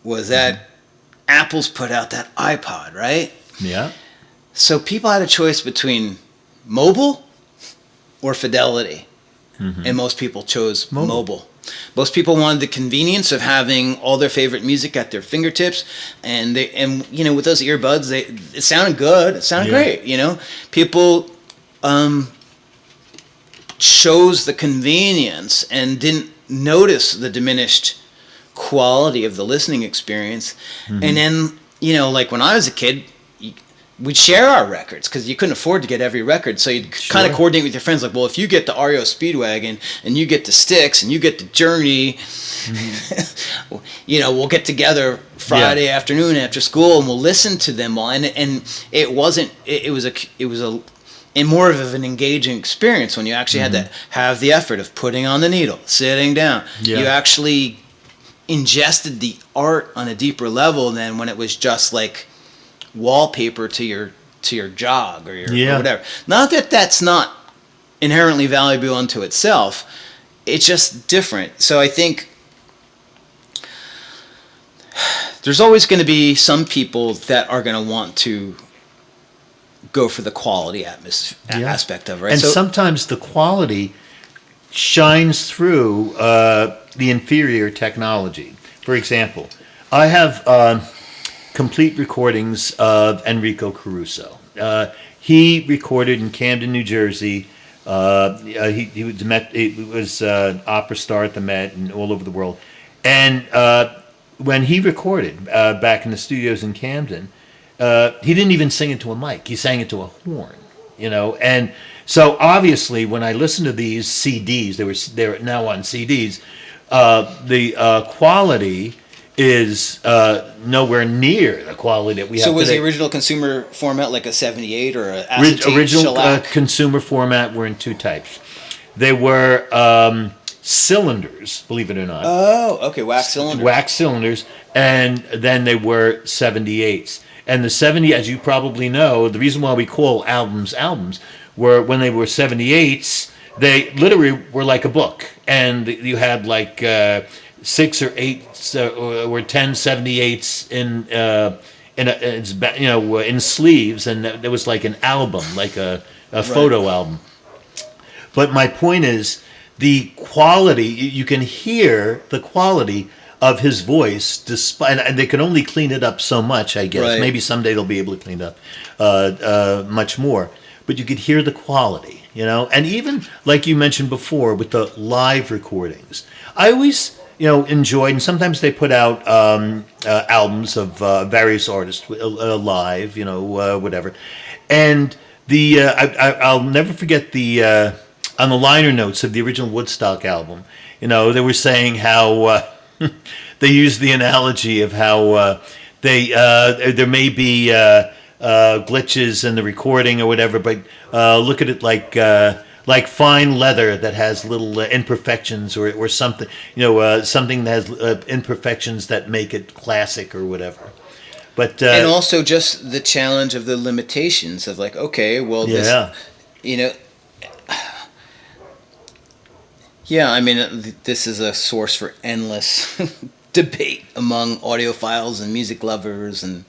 was that Apple's put out that iPod, right? Yeah. So people had a choice between mobile or fidelity. And most people chose mobile. Most people wanted the convenience of having all their favorite music at their fingertips, and with those earbuds, it sounded good. It sounded great. People chose the convenience and didn't notice the diminished quality of the listening experience. And then like when I was a kid, we'd share our records because you couldn't afford to get every record. So you'd kind of coordinate with your friends. Like, well, if you get the REO Speedwagon and you get the Styx and you get the Journey, we'll get together Friday afternoon after school and we'll listen to them all. And it was more of an engaging experience when you actually had to have the effort of putting on the needle, sitting down. Yeah. You actually ingested the art on a deeper level than when it was just like wallpaper to your jog or or whatever. Not that that's not inherently valuable unto itself. It's just different. So I think there's always going to be some people that are going to want to go for the quality aspect of it, right? And sometimes the quality shines through the inferior technology. For example, I have complete recordings of Enrico Caruso. He recorded in Camden, New Jersey. He was an opera star at the Met and all over the world. And when he recorded back in the studios in Camden, he didn't even sing into a mic. He sang into a horn, And so obviously, when I listen to these CDs, they're now on CDs. The quality is nowhere near the quality that we have. So was today. the original consumer format like a 78 or an acetate Original shellac? Consumer format were in two types. They were cylinders, believe it or not. Oh, okay, wax cylinders. Wax cylinders, and then they were 78s. And the 70, as you probably know, the reason why we call albums were when they were 78s, they literally were like a book, and you had like 6 or 8 or 10 78s in sleeves, and there was like an album, like a photo album. But my point is, the quality, you can hear the quality of his voice, despite, and they can only clean it up so much, I guess. Right. Maybe someday they'll be able to clean it up much more. But you could hear the quality, And even, like you mentioned before, with the live recordings, I always, enjoyed, and sometimes they put out albums of various artists live, whatever. And I'll never forget on the liner notes of the original Woodstock album, they were saying how they used the analogy of how there may be glitches in the recording or whatever, but look at it like fine leather that has little imperfections or something, something that has imperfections that make it classic or whatever. But and also just the challenge of the limitations of like, okay, well, this, I mean, this is a source for endless debate among audiophiles and music lovers, and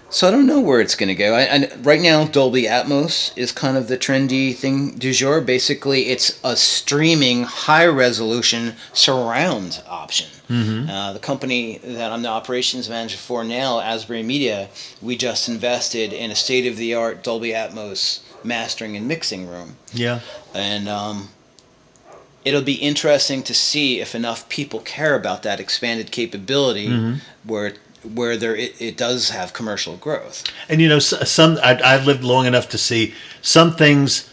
so I don't know where it's going to go. Right now, Dolby Atmos is kind of the trendy thing du jour. Basically, it's a streaming, high-resolution surround option. Mm-hmm. The company that I'm the operations manager for now, Asbury Media, we just invested in a state-of-the-art Dolby Atmos mastering and mixing room. Yeah. And it'll be interesting to see if enough people care about that expanded capability where it does have commercial growth. And I've lived long enough to see some things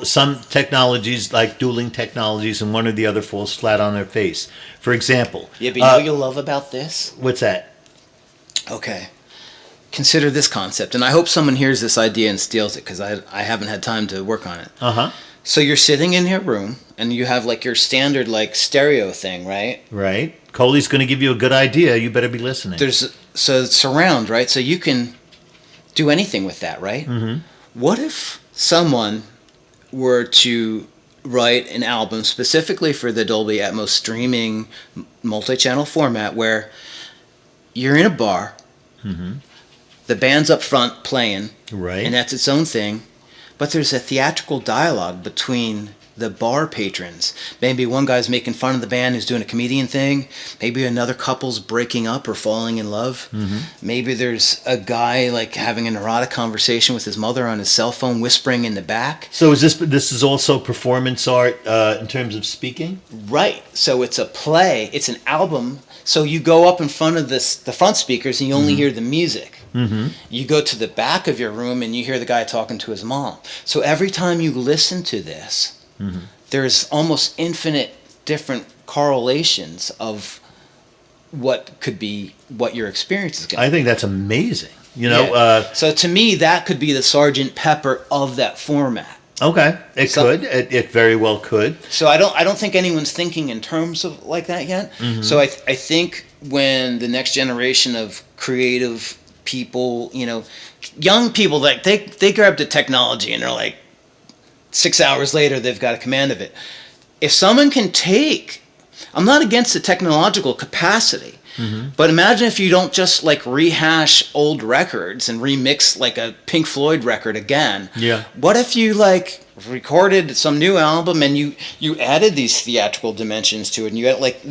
some technologies like dueling technologies, and one or the other falls flat on their face. For example, Yeah, but you know what you'll love about this? what's that? Okay. Consider this concept, and I hope someone hears this idea and steals it, because I haven't had time to work on it. Uh-huh. So you're sitting in your room, and you have like your standard like stereo thing, right? Right. Coley's going to give you a good idea. You better be listening. So it's surround, right? So you can do anything with that, right? Mm-hmm. What if someone were to write an album specifically for the Dolby Atmos streaming multi-channel format, where you're in a bar, Mm-hmm. the band's up front playing, Right. and that's its own thing, but there's a theatrical dialogue between the bar patrons. Maybe one guy's making fun of the band who's doing a comedian thing. Maybe another couple's breaking up or falling in love. Mm-hmm. Maybe there's a guy like having an erotic conversation with his mother on his cell phone, whispering in the back. So this is also performance art in terms of speaking? Right. So it's a play. It's an album. So you go up in front of the front speakers and you only hear the music. Mm-hmm. You go to the back of your room and you hear the guy talking to his mom. So every time you listen to this, there's almost infinite different correlations of what could be what your experience is going to be. I think that's amazing. You know, So to me, that could be the Sergeant Pepper of that format. okay, it could. It very well could. So I don't think anyone's thinking in terms of like that yet. Mm-hmm. So I think when the next generation of creative people, you know, young people, like they grab the technology and they're like, 6 hours later they've got a command of it. If someone can take, I'm not against the technological capacity, but imagine if you don't just like rehash old records and remix like a Pink Floyd record again. Yeah. What if you like recorded some new album and you added these theatrical dimensions to it, and you had like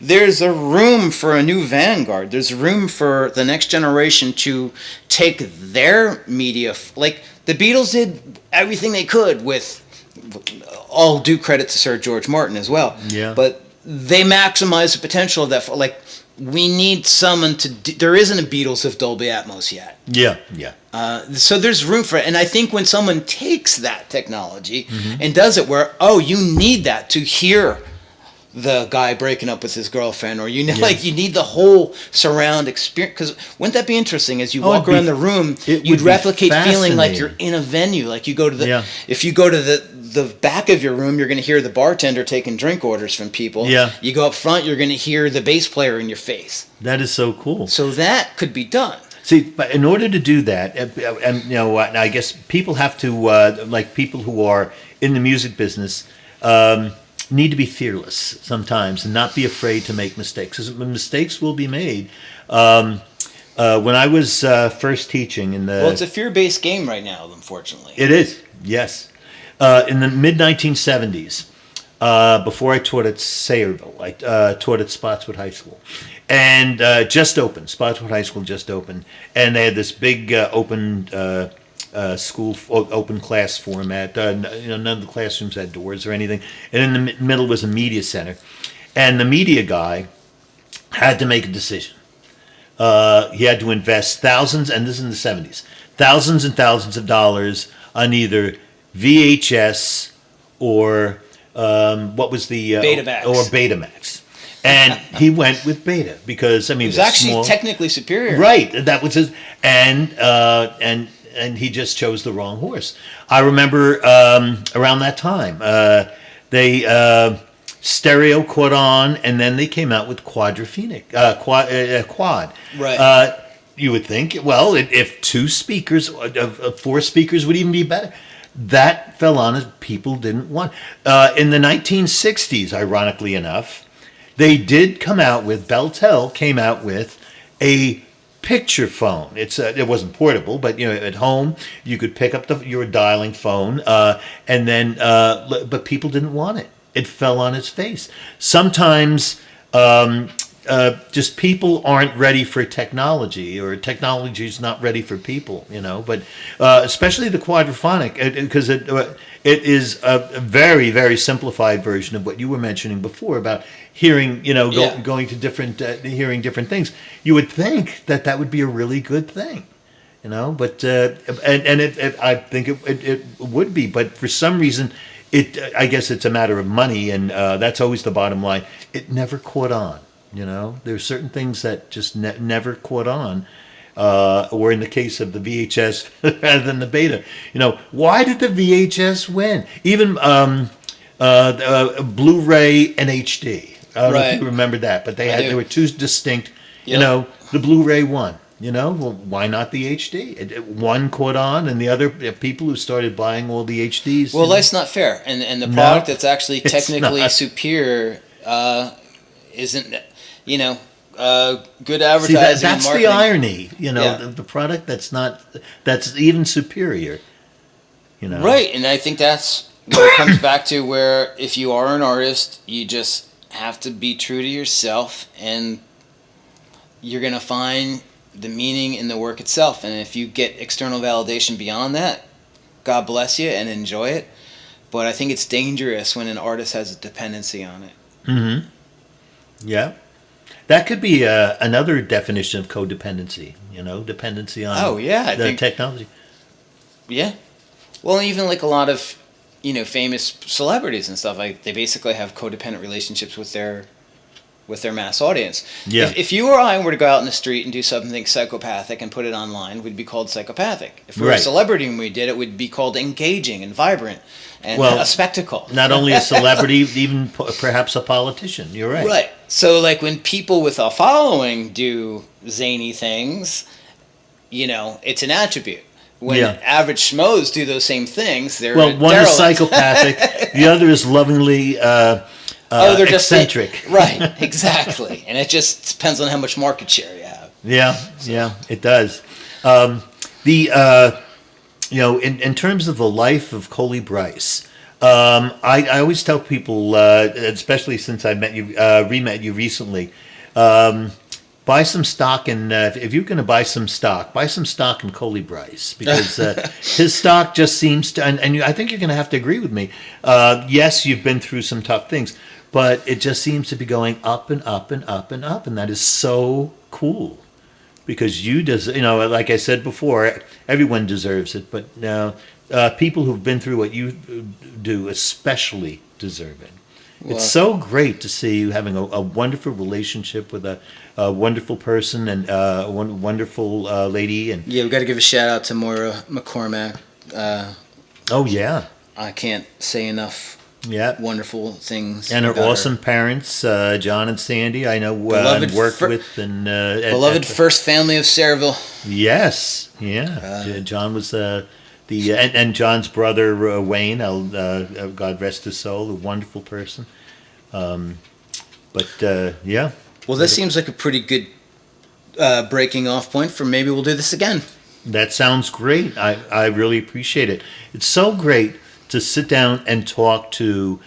there's a room for a new vanguard. There's room for the next generation to take their media, like the Beatles did everything they could with, all due credit to Sir George Martin as well. Yeah. But they maximized the potential of that. Like, we need someone to. There isn't a Beatles of Dolby Atmos yet. Yeah, yeah. So there's room for it. And I think when someone takes that technology and does it where, you need that to hear the guy breaking up with his girlfriend, or like you need the whole surround experience. Because wouldn't that be interesting? As you walk around the room, you'd replicate feeling like you're in a venue. Like you go to if you go to the back of your room, you're going to hear the bartender taking drink orders from people. Yeah. You go up front, you're going to hear the bass player in your face. That is so cool. So that could be done. See, but in order to do that, and you know, I guess people have to, like people who are in the music business, need to be fearless sometimes and not be afraid to make mistakes. 'Cause mistakes will be made. When I was first teaching in the... Well, it's a fear-based game right now, unfortunately. It is, yes. In the mid-1970s, before I taught at Sayreville, I taught at Spotswood High School. And just opened, Spotswood High School just opened. And they had this big open school, open class format. None of the classrooms had doors or anything. And in the middle was a media center. And the media guy had to make a decision. He had to invest thousands, and this is in the 70s, thousands and thousands of dollars on either VHS or what was the... Betamax. Or Betamax. And he went with Beta because, I mean... It was actually technically superior. Right. That was his... And he just chose the wrong horse. I remember around that time, they stereo caught on, and then they came out with quadraphonic, quad. Right. You would think, well, if two speakers, four speakers would even be better. That fell on as people didn't want. In the 1960s, ironically enough, they did come out with, Beltel came out with a picture phone. It wasn't portable, but at home you could pick up your dialing phone, and then but people didn't want it. It fell on its face. Sometimes just people aren't ready for technology, or technology is not ready for people. But especially the quadraphonic, because it is a very, very simplified version of what you were mentioning before about hearing, going to different, hearing different things. You would think that would be a really good thing, you know. But I think it would be, but for some reason, I guess it's a matter of money, and that's always the bottom line. It never caught on, you know. There's certain things that just never caught on. Or in the case of the VHS rather than the beta, you know, why did the VHS win? Even Blu-ray and HD. I don't know if you remember that, but they were two distinct. Yep. You know, the Blu-ray won. You know, well, why not the HD? One caught on, and the other people who started buying all the HDs. Well, that's not fair, and the product that's actually technically superior isn't, you know. Good advertising. See, that's the irony, you know. Yeah. The product that's even superior, you know. Right, and I think that's where it comes back to where if you are an artist, you just have to be true to yourself, and you're gonna find the meaning in the work itself. And if you get external validation beyond that, God bless you and enjoy it. But I think it's dangerous when an artist has a dependency on it. Mm-hmm. Yeah. That could be another definition of codependency, you know, dependency on I think technology. Yeah. Well, even like a lot of, you know, famous celebrities and stuff, like they basically have codependent relationships with their mass audience. Yeah. If you or I were to go out in the street and do something psychopathic and put it online, we'd be called psychopathic. If we were a celebrity and we did it, we'd be called engaging and vibrant and a spectacle. Not only a celebrity, even perhaps a politician. You're right. Right. So, like, when people with a following do zany things, you know, it's an attribute. When average schmoes do those same things, they're one is psychopathic, the other is lovingly they're eccentric. Just right, exactly. And it just depends on how much market share you have. Yeah, it does. You know, in terms of the life of Coley Bryce, I always tell people, especially since I re-met you recently, buy some stock in. If you're going to buy some stock in Coley Bryce, because his stock just seems to. And I think you're going to have to agree with me. Yes, you've been through some tough things, but it just seems to be going up and up and up and up, and that is so cool. Because you know, like I said before, everyone deserves it, but people who've been through what you do especially deserve it. Well, it's so great to see you having a wonderful relationship with a wonderful person and a wonderful lady. And we got to give a shout out to Moira McCormack. Oh yeah, I can't say enough. Yeah, wonderful things. And her awesome parents, John and Sandy. I know and worked with and beloved first family of Sayreville. Yes, yeah. John was and John's brother Wayne. God rest his soul, a wonderful person. Yeah. Well, this seems like a pretty good breaking off point for maybe we'll do this again. That sounds great. I really appreciate it. It's so great to sit down and talk to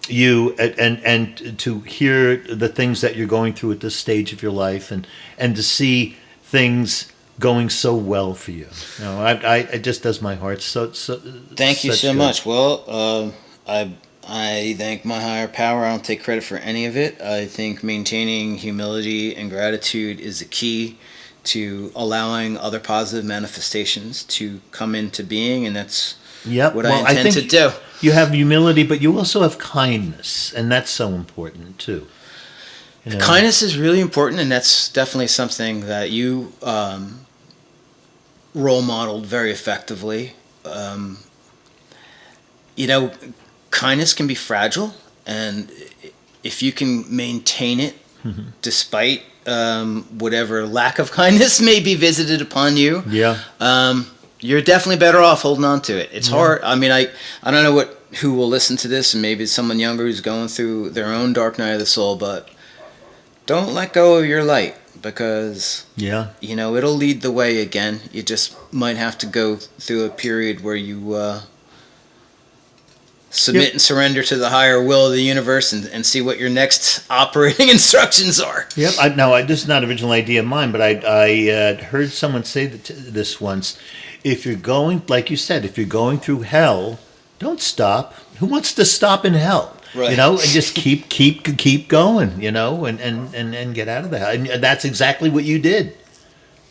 you and to hear the things that you're going through at this stage of your life and to see things going so well for you. You know, it just does my heart so. Thank you so much. Well, I thank my higher power. I don't take credit for any of it. I think maintaining humility and gratitude is the key to allowing other positive manifestations to come into being, and that's what I intend to do. You have humility, but you also have kindness, and that's so important too. You know? Kindness is really important, and that's definitely something that you role modeled very effectively. You know, kindness can be fragile, and if you can maintain it despite whatever lack of kindness may be visited upon you, you're definitely better off holding on to it. It's hard. I mean, I don't know who will listen to this, and maybe it's someone younger who's going through their own dark night of the soul, but don't let go of your light, because you know, it'll lead the way again. You just might have to go through a period where you submit and surrender to the higher will of the universe and see what your next operating instructions are. Yep. This is not an original idea of mine, but I heard someone say this once. If you're going, like you said, if you're going through hell, don't stop. Who wants to stop in hell? Right. You know, and just keep going, you know, and get out of the hell. And that's exactly what you did.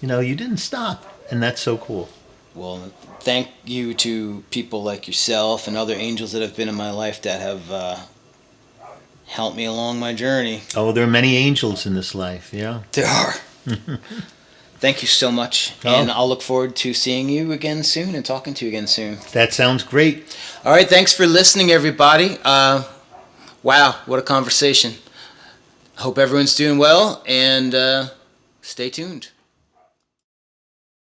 You know, you didn't stop. And that's so cool. Well, thank you to people like yourself and other angels that have been in my life that have helped me along my journey. Oh, there are many angels in this life, yeah. There are. Thank you so much. And I'll look forward to seeing you again soon and talking to you again soon. That sounds great. All right, thanks for listening, everybody. Wow, what a conversation. Hope everyone's doing well, and stay tuned.